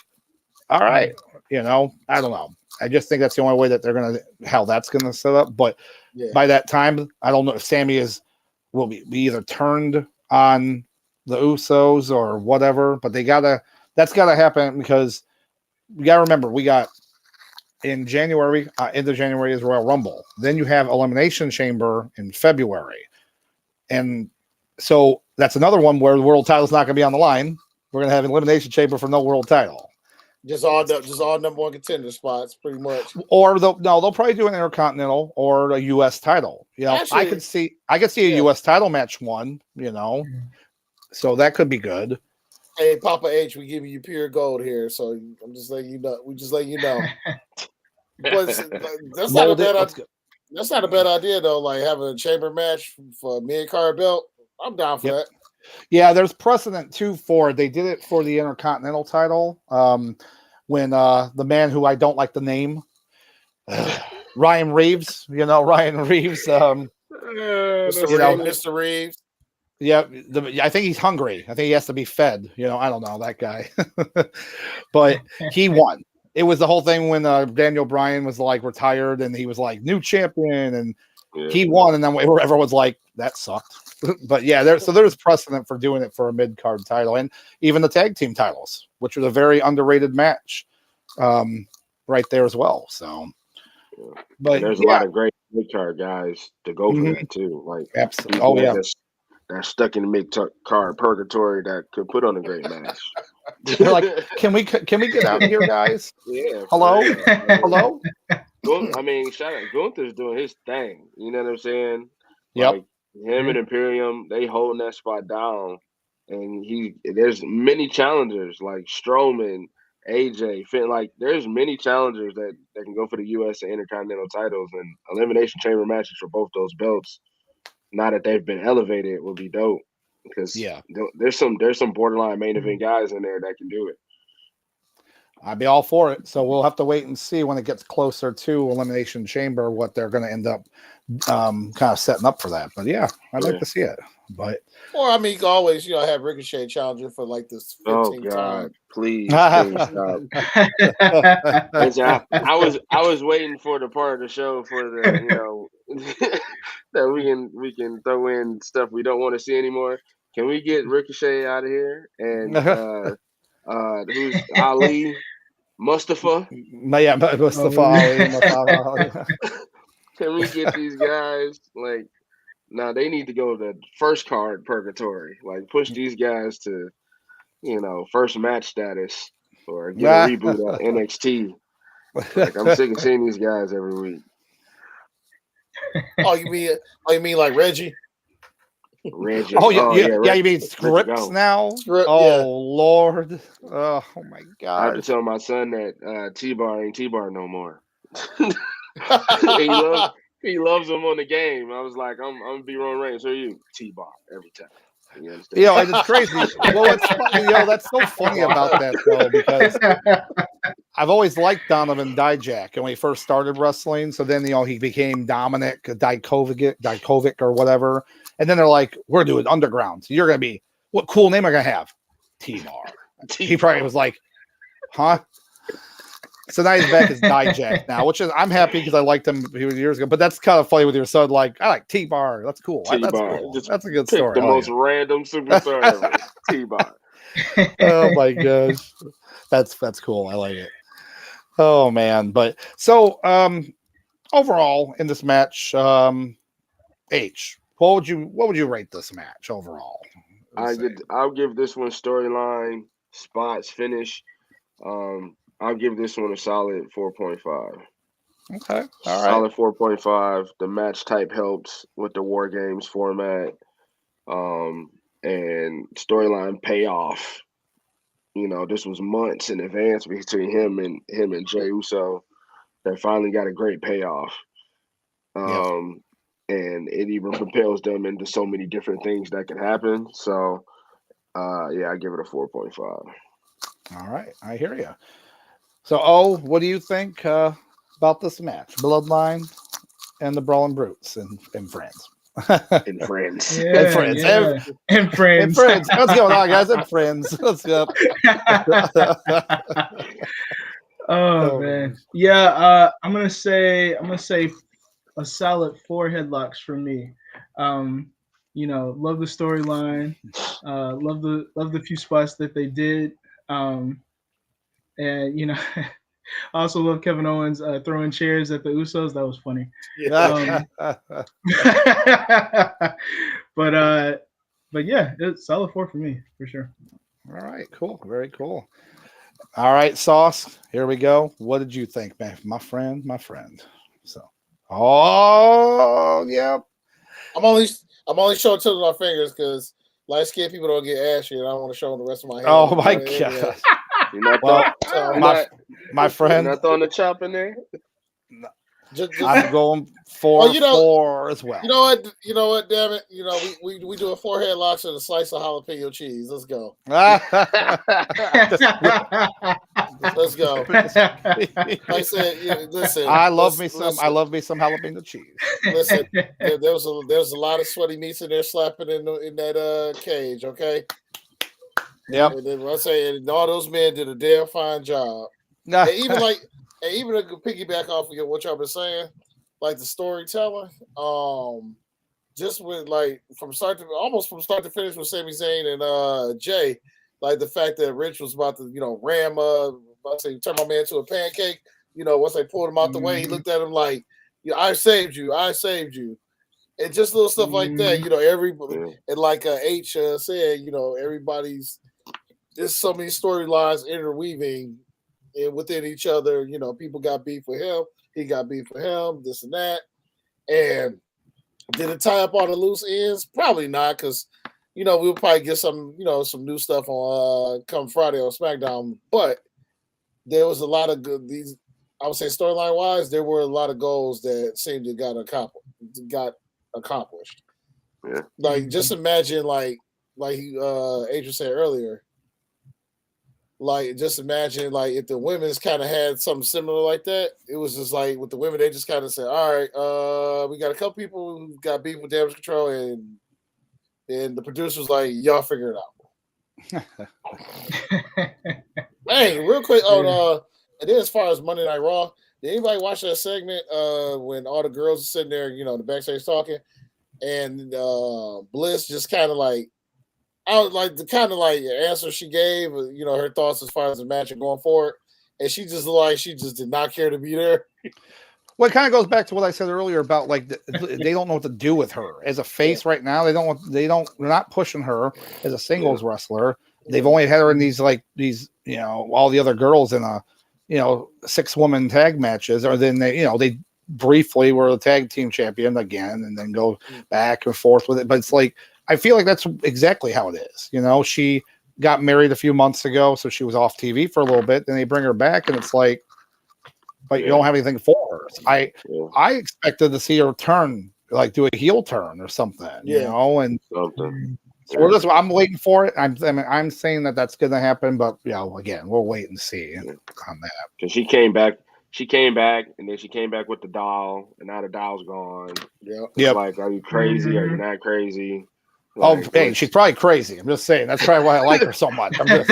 all right, I don't know. I just think that's the only way that they're gonna how that's gonna set up. But by that time, I don't know if Sammy will be either turned on the Usos or whatever, but that's gotta happen, because we gotta remember, we got in January, end of January is Royal Rumble. Then you have Elimination Chamber in February. And so that's another one where the world title's not gonna be on the line. We're gonna have Elimination Chamber for no world title. Just all number one contender spots, pretty much. Or they'll probably do an Intercontinental or a U.S. title. Actually, I could see a U.S. title match won. So that could be good. Hey, Papa H, we give you pure gold here, so I'm just letting you know. We just letting you know. But that's not a bad idea. That's not a bad idea though. Like having a chamber match for a mid-card belt, I'm down for that. Yeah, there's precedent too for it. They did it for the Intercontinental title when the man who I don't like the name, Ryan Reeves. Ryan Reeves. Mr. Reeves. Yeah, I think he's hungry. I think he has to be fed. I don't know that guy, but he won. It was the whole thing when Daniel Bryan was like retired and he was like new champion, and he won, and then everyone's like that sucked. But yeah, there's precedent for doing it for a mid-card title, and even the tag team titles, which was a very underrated match, right there as well. So, but there's a lot of great mid-card guys to go for that too. Like absolutely, oh yeah. That's stuck in the mid-card purgatory that could put on a great match. They're like, can we get out of here, guys? Yeah. Hello? Hello? I mean, shout out, Gunther's doing his thing. You know what I'm saying? Yep. Like, him and Imperium, they holding that spot down. And there's many challengers like Strowman, AJ, Finn. Like, there's many challengers that can go for the U.S. and Intercontinental titles, and Elimination Chamber matches for both those belts. Now that they've been elevated, will be dope, because there's some borderline main event guys in there that can do it. I'd be all for it. So we'll have to wait and see when it gets closer to Elimination Chamber what they're going to end up kind of setting up for that. But yeah, I'd like to see it. But I mean, you can always have Ricochet challenger for like this 15th time. Please stop. I was waiting for the part of the show for the that we can throw in stuff we don't want to see anymore. Can we get Ricochet out of here? And who's Ali? Mustafa? Yeah, Mustafa Ali. Can we get these guys like? Now they need to go to first card purgatory. Like push these guys to, first match status, or get a reboot of NXT. Like I'm sick of seeing these guys every week. You mean like Reggie? Reggie. Oh yeah. Reggie, You mean scripts now? Script, oh yeah. Lord. Oh my I have God. to tell my son that T-Bar ain't T-Bar no more. he loves him on the game. I was like, I'm gonna be Roman Reigns. Who are you? T-Bar every time. You understand? And it's crazy. Well, what's funny, that's so funny about that though, because I've always liked Donovan Dijak, and when he first started wrestling. So then he became Dominic Dijakovic or whatever, and then they're like, "We're doing underground. So you're gonna be what cool name am I gonna have? T-Bar." He probably was like, "Huh." So now he's back as Dijak now, which is I'm happy because I liked him years ago. But that's kind of funny with your son. Like, I like T-Bar. That's cool. That's cool. That's a good story. The most random superstar ever. T-Bar. Oh my gosh, that's cool. I like it. Oh man, but so overall in this match, H, what would you rate this match overall? I'll give this one storyline, spots, finish. I'll give this one a solid 4.5. Okay, all right. Solid 4.5. The match type helps with the War Games format, and storyline payoff. This was months in advance between him and Jey Uso. They finally got a great payoff. And it even propels them into so many different things that can happen. So, I give it a 4.5. All right, I hear you. So, what do you think about this match? Bloodline and the Brawling Brutes and Friends. And Friends. Yeah, and Friends. Yeah. And Friends. And Friends. What's going on, guys? And Friends. Let's go. Oh man. Yeah, I'm gonna say a solid 4 headlocks from me. Love the storyline. Love the few spots that they did. And I also love Kevin Owens throwing chairs at the Usos. That was funny. But yeah, it's solid 4 for me for sure. All right, cool, very cool. All right, Sauce. Here we go. What did you think, man? My friend. So, yeah. I'm only showing two of my fingers because light skinned people don't get ashy, and I don't want to show them the rest of my hand. Oh my God. My friend. You're not throwing the chop in there? I'm going 4 as well. You know what? Damn it! We do a 4 headlocks and a slice of jalapeno cheese. Let's go. Let's go. Like I said, listen. I love me some jalapeno cheese. Listen, there was a lot of sweaty meats in there slapping in that cage. Okay. Yep. And I say, and all those men did a damn fine job. And even to piggyback off of what y'all been saying, like the storytelling, just with from start to finish with Sami Zayn and Jay, like the fact that Rich was about to ram turn my man to a pancake. Once they pulled him out the way, he looked at him like, I saved you, and just little stuff like that. Everybody, and like H said, everybody's. There's so many storylines interweaving within each other. People got beef with him. He got beef with him, this and that. And did it tie up all the loose ends? Probably not, because, we'll probably get some, some new stuff on come Friday on SmackDown. But there was a lot of good, I would say storyline wise, there were a lot of goals that seemed to got accomplished. Yeah. Like, just imagine, like Adrian said earlier, like, just imagine, like, if the women's kind of had something similar like that. It was just like with the women, they just kind of said, all right, we got a couple people who got beef with Damage Control, and the producer was like, y'all figure it out. Hey, real quick on and then as far as Monday Night Raw, did anybody watch that segment when all the girls are sitting there, the backstage talking, and Bliss just kind of like, I would like the kind of like answer she gave, her thoughts as far as the match and going forward, and she just did not care to be there. Well, it kind of goes back to what I said earlier about like they don't know what to do with her as a face right now. They're not pushing her as a singles wrestler. They've only had her in these all the other girls in a 6-woman tag matches, or then they briefly were the tag team champion again, and then go back and forth with it. But it's like, I feel like that's exactly how it is. You know, she got married a few months ago, so she was off TV for a little bit. Then they bring her back, and it's like, but you don't have anything for her. So I expected to see her turn, like do a heel turn or something, you know, and something. So I'm waiting for it. I'm saying that that's going to happen, but again, we'll wait and see on that. Because she came back, and then she came back with the doll, and now the doll's gone. Yeah. Like, are you crazy? Are you not crazy? Like, hey, she's probably crazy. I'm just saying. That's probably why I like her so much. I'm just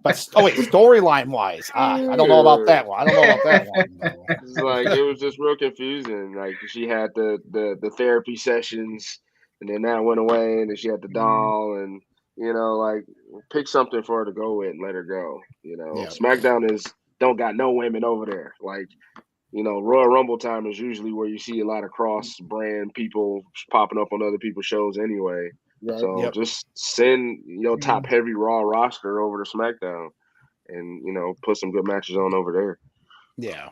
but storyline wise, I don't know about that one. It's like it was just real confusing. Like she had the therapy sessions, and then that went away, and then she had the doll, and like pick something for her to go with and let her go. SmackDown don't got no women over there. Like, Royal Rumble time is usually where you see a lot of cross-brand people popping up on other people's shows anyway. Right. So just send your top-heavy Raw roster over to SmackDown and, put some good matches on over there. Yeah.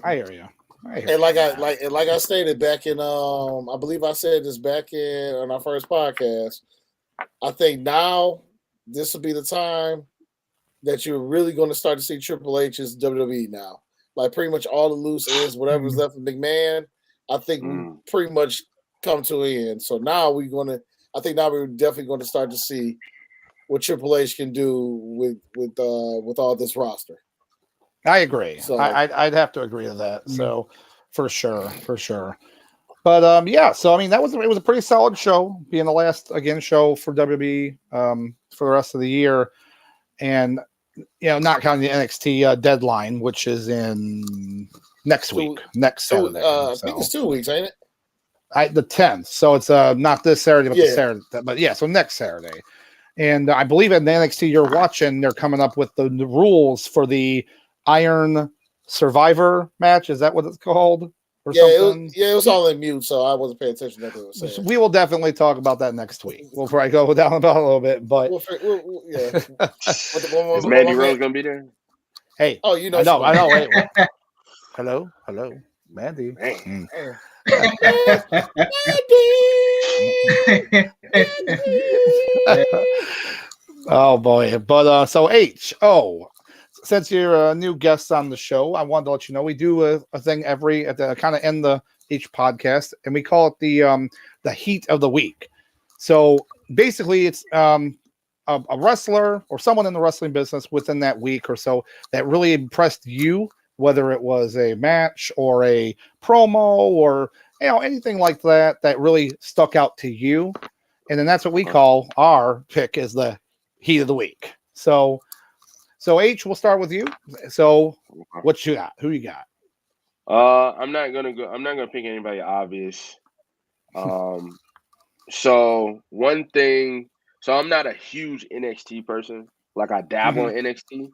I hear you. And like I stated back in, I believe I said this back on our first podcast, I think now this will be the time that you're really going to start to see Triple H's WWE now. Like pretty much all the loose ends, whatever's left of McMahon, I think we pretty much come to an end. So now we're definitely going to start to see what Triple H can do with all this roster. I agree. So I'd have to agree to that. So for sure. But so I mean it was a pretty solid show, being the last show for WWE for the rest of the year, and not counting the NXT deadline, which is in next Saturday. I think it's 2 weeks, ain't it? The 10th. So it's not this Saturday, but the Saturday. But so next Saturday. And I believe in the NXT you're watching, they're coming up with the rules for the Iron Survivor match. Is that what it's called? Or something? It was all in mute, so I wasn't paying attention to what it was saying. We will definitely talk about that next week. We'll probably go down about a little bit, but is Mandy Rose gonna be there? Hey, I know. Wait. Hello, Mandy. Oh boy, but so since you're a new guest on the show, I wanted to let you know we do a thing at the kind of end of each podcast, and we call it the heat of the week. So basically, it's a wrestler or someone in the wrestling business within that week or so that really impressed you, whether it was a match or a promo or anything like that really stuck out to you, and then that's what we call our pick is the heat of the week. So H, we'll start with you. So what you got? Who you got? I'm not gonna pick anybody obvious. So one thing. So I'm not a huge NXT person. Like I dabble in NXT.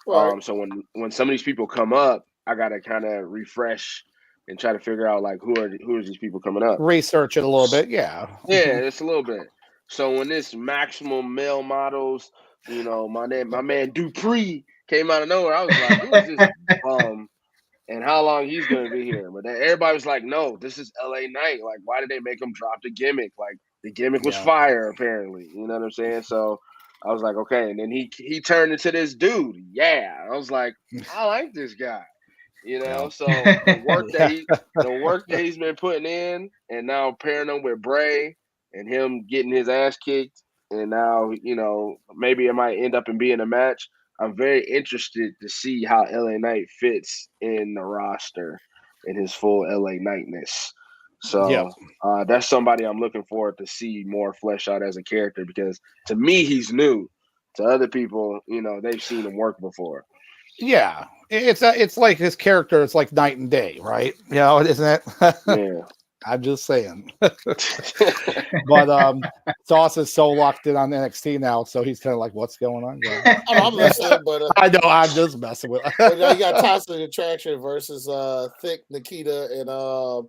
Right. So when some of these people come up, I gotta kind of refresh and try to figure out like who are these people coming up. Research it a little bit, yeah. Yeah, it's a little bit. So when this maximum male models, my man Dupree came out of nowhere, I was like, who is this bum? And how long he's gonna be here? But then everybody was like, no, this is LA Knight. Like, why did they make him drop the gimmick? Like the gimmick was fire, apparently. You know what I'm saying? So I was like, okay. And then he turned into this dude. Yeah. I was like, I like this guy. So the work that he's been putting in, and now pairing him with Bray and him getting his ass kicked, and now maybe it might end up in being a match. I'm very interested to see how LA Knight fits in the roster in his full LA Knightness. So that's somebody I'm looking forward to see more flesh out as a character, because to me he's new. To other people, they've seen him work before. Yeah, it's like his character. It's like night and day, right? Isn't it? Yeah. I'm just saying. But Sauce is so locked in on NXT now, so he's kind of like, "What's going on?" I'm listening, but I know I'm just messing with. But you got Toxic Attraction versus Thick Nikita and the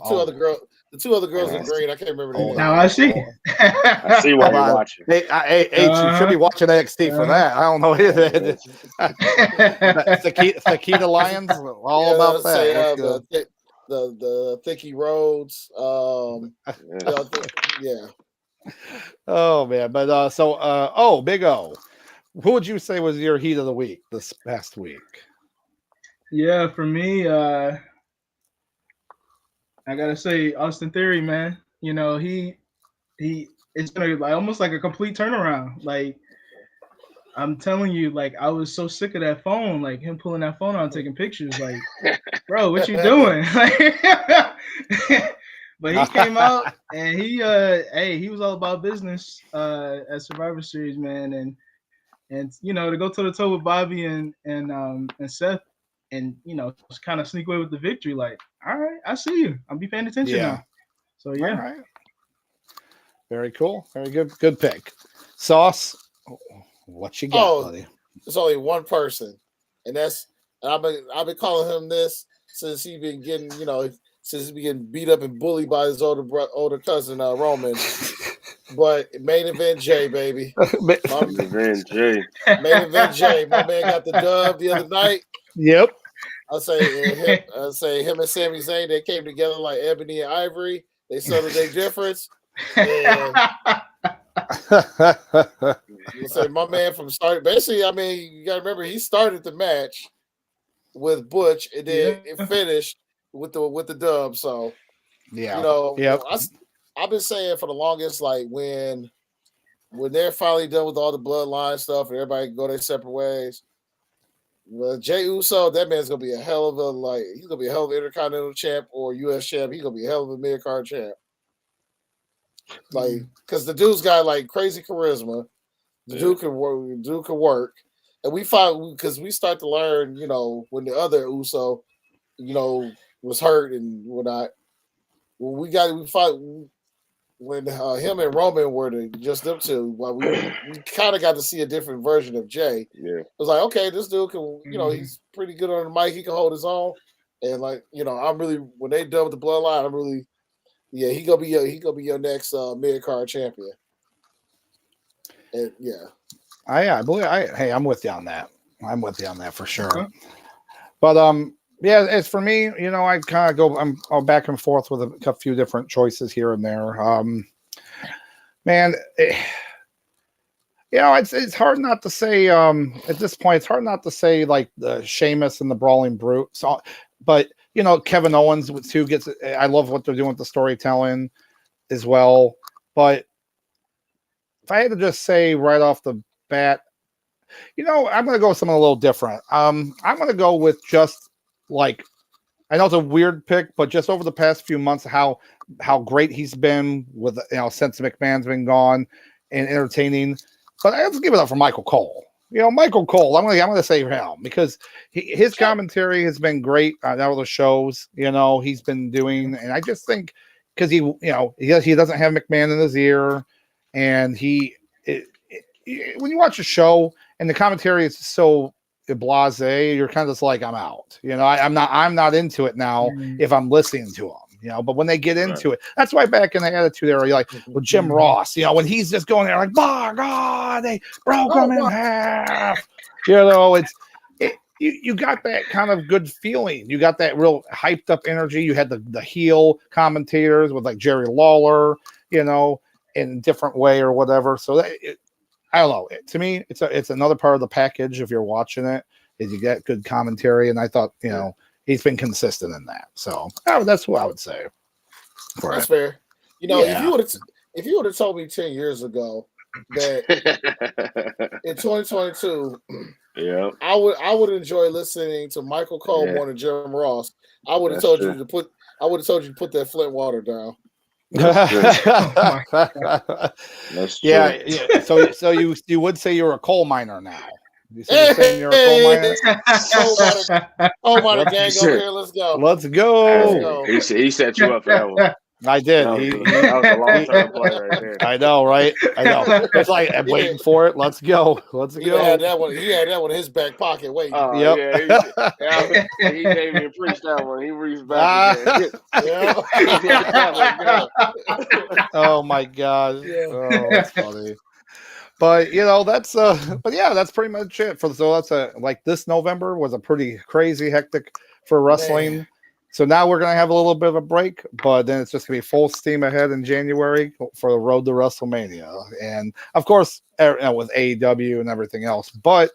two other girls. The two other girls are great. I can't remember their names. Now I see. I see why you're watching. Hey, you should be watching NXT for that. I don't know either. Sakita Lions, all about that. the Thicky Rhodes. Yeah. Oh man, but Big O. Who would you say was your heat of the week this past week? Yeah, for me, I gotta say Austin Theory, man. You know, it's been like almost like a complete turnaround. Like I'm telling you, like I was so sick of that phone, like him pulling that phone out and taking pictures. Like, bro, what you doing? But he came out and he was all about business at Survivor Series, man, and you know to go toe to toe with Bobby and Seth, and you know kind of sneak away with the victory. Like, all right, I see you. I'll be paying attention now. So yeah, all right. Very cool. Very good pick. Sauce, what you got, buddy? There's only one person, and I've been calling him this since he's been getting since he's been getting beat up and bullied by his older cousin Roman. But main event Jay, baby. Main event Jay. Main event Jay. My man got the dub the other night. Yep. I'll say him and Sami Zayn, they came together like ebony and ivory. They settled their difference. And say my man from start. Basically, I mean, you got to remember he started the match with Butch, and then it finished with the dub. So yeah, you know, I've been saying for the longest, like when they're finally done with all the bloodline stuff and everybody can go their separate ways. Well, Jey Uso, that man's gonna be a hell of he's gonna be a hell of an Intercontinental champ or US champ. He's gonna be a hell of a mid-card champ. Like, because the dude's got like crazy charisma. The dude can work. And we find because we start to learn, you know, when the other Uso, you know, was hurt and whatnot. We find when him and Roman were just them two. Well, we kind of got to see a different version of Jay. Yeah, it was like, okay, this dude can, you know, he's pretty good on the mic. He can hold his own. And like, you know, I'm really when they done with the bloodline, I'm really. Yeah, he gonna be your next mid card champion. And yeah, I believe. I'm with you on that. I'm with you on that for sure. But yeah, as for me, you know, I kind of go. I'm back and forth with a few different choices here and there. Man, you know, it's hard not to say. At this point, it's hard not to say like the Sheamus and the Brawling Brute. So, but. You know, Kevin Owens too gets. I love what they're doing with the storytelling as well. But if I had to just say right off the bat, you know, I'm going to go with something a little different. I'm going to go with just like I know it's a weird pick, but just over the past few months, how great he's been with since McMahon's been gone and entertaining. But I have to give it up for Michael Cole. You know, Michael Cole, I'm gonna say him because his commentary has been great on all the shows, you know, he's been doing. And I just think because he doesn't have McMahon in his ear. And when you watch a show and the commentary is so blasé, you're kind of just like, I'm out. You know, I'm not into it now if I'm listening to him. You know, but when they get into it, that's why back in the Attitude Era, you're like, well, Jim Ross, you know, when he's just going there like, my God, they broke him in half. You know, you got that kind of good feeling. You got that real hyped up energy. You had the heel commentators with like Jerry Lawler, you know, in a different way or whatever. So I don't know. To me, it's another part of the package. If you're watching it, is you get good commentary, and I thought, you know. He's been consistent in that, so that's what I would say. That's fair. You know, if you would have told me 10 years ago that in 2022, I would enjoy listening to Michael Cole more than Jim Ross. I would have told you to put that Flint water down. That's true. Yeah. So you would say you're a coal miner now. You saying you're a coal miner? Oh my gang over here, let's go. Let's go. He set you up for that one. I did. That was a long-term play right there. I know, right? I know. It's like I'm waiting for it. Let's go. He had that one in his back pocket. Wait. Yep. He came and preached that one. He reached back again. Oh my God. Yeah. Oh, that's funny. But you know, that's pretty much it for. So that's like this November was a pretty crazy hectic for wrestling. So now we're going to have a little bit of a break, but then it's just going to be full steam ahead in January for the road to WrestleMania. And, of course, with AEW and everything else. But,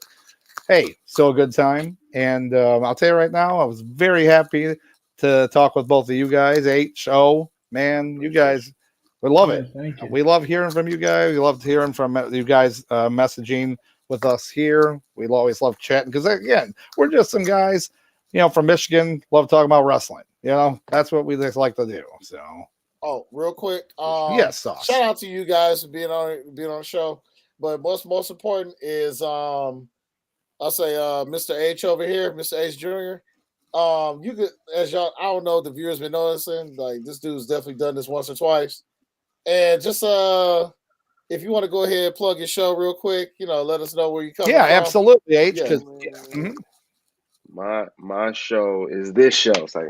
hey, still a good time. And I'll tell you right now, I was very happy to talk with both of you guys. H.O., man, you guys, we love it. Thank you. We love hearing from you guys. We love hearing from you guys messaging with us here. We always love chatting because, again, we're just some guys from Michigan, love talking about wrestling. That's what we just like to do. So, real quick, yes, Sauce. shout out to you guys for being on the show. But most important is I'll say Mr. H over here, Mr. H Jr. You could, as y'all, I don't know if the viewers been noticing, like this dude's definitely done this once or twice. And just if you want to go ahead and plug your show real quick, let us know where you come from. Yeah, absolutely, H. Yeah. Mm-hmm. My show is this show. It's like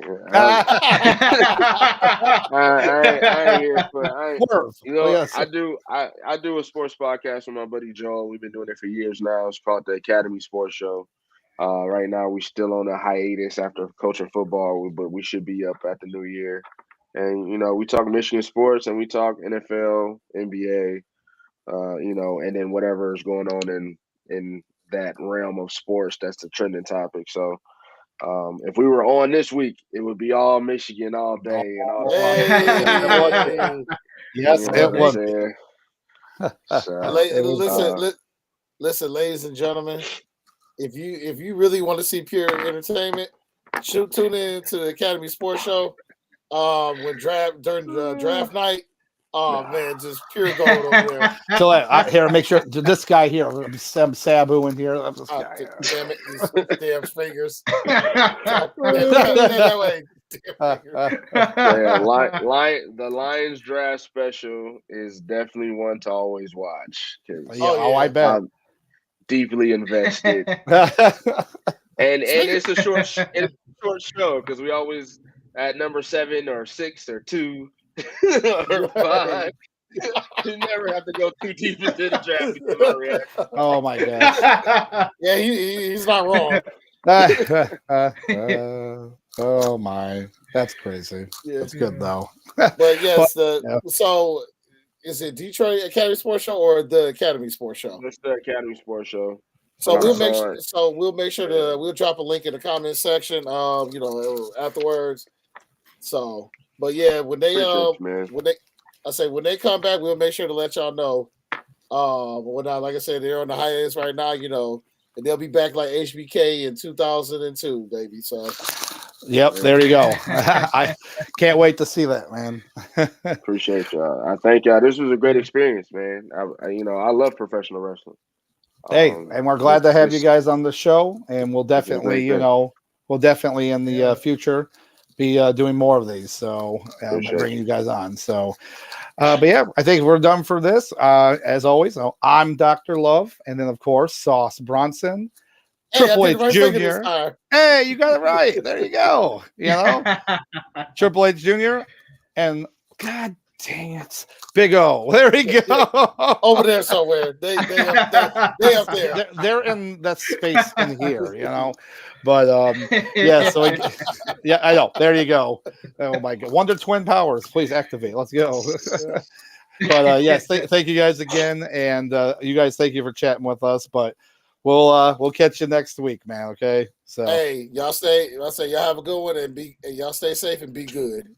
I ain't here for yes. I do a sports podcast with my buddy Joel. We've been doing it for years now. It's called the Academy Sports Show. Right now we're still on a hiatus after coaching football, but we should be up at the new year. And we talk Michigan sports and we talk NFL, NBA, and then whatever is going on in that realm of sports. That's the trending topic. So if we were on this week, it would be all Michigan all day and all Hey. Yes, it would. Listen, ladies and gentlemen, if you really want to see pure entertainment, tune in to the Academy Sports Show during the draft night. Oh man, just pure gold over there. So here, make sure this guy here, Sabu in here. This guy. Damn it, these damn fingers. That way. The Lions draft special is definitely one to always watch. I bet. I'm deeply invested, and it's a short show because we always at number 7 or 6 or 2. Or 5. You never have to go too deep into the draft. Oh my gosh. Yeah, he's not wrong. Oh my, that's crazy. Yeah. That's good though. But yes, so is it Detroit Academy Sports Show or the Academy Sports Show? It's the Academy Sports Show. So we'll make sure we'll drop a link in the comment section. Afterwards. So. But yeah, when they come back, we'll make sure to let y'all know. Like I said, they're on the hiatus right now, and they'll be back like HBK in 2002, baby. So, yep, there you go. I can't wait to see that, man. Appreciate y'all. I thank y'all. This was a great experience, man. I love professional wrestling. Hey, and we're glad to have you guys on the show, and we'll definitely, in the future be doing more of these, so bringing you guys on. So, but yeah, I think we're done for this. As always, I'm Dr. Love, and then of course Sauce Bronson, Triple H Jr. Hey, you got it right. There you go. Triple H Jr. and God dang it, Big O. There we go. Over there somewhere. They up there. They're in that space in here, But yeah, so I know. There you go. Oh my God, Wonder Twin powers, please activate. Let's go. But yes, thank you guys again, and you guys, thank you for chatting with us. But we'll catch you next week, man. Okay. So hey, y'all have a good one and y'all stay safe and be good.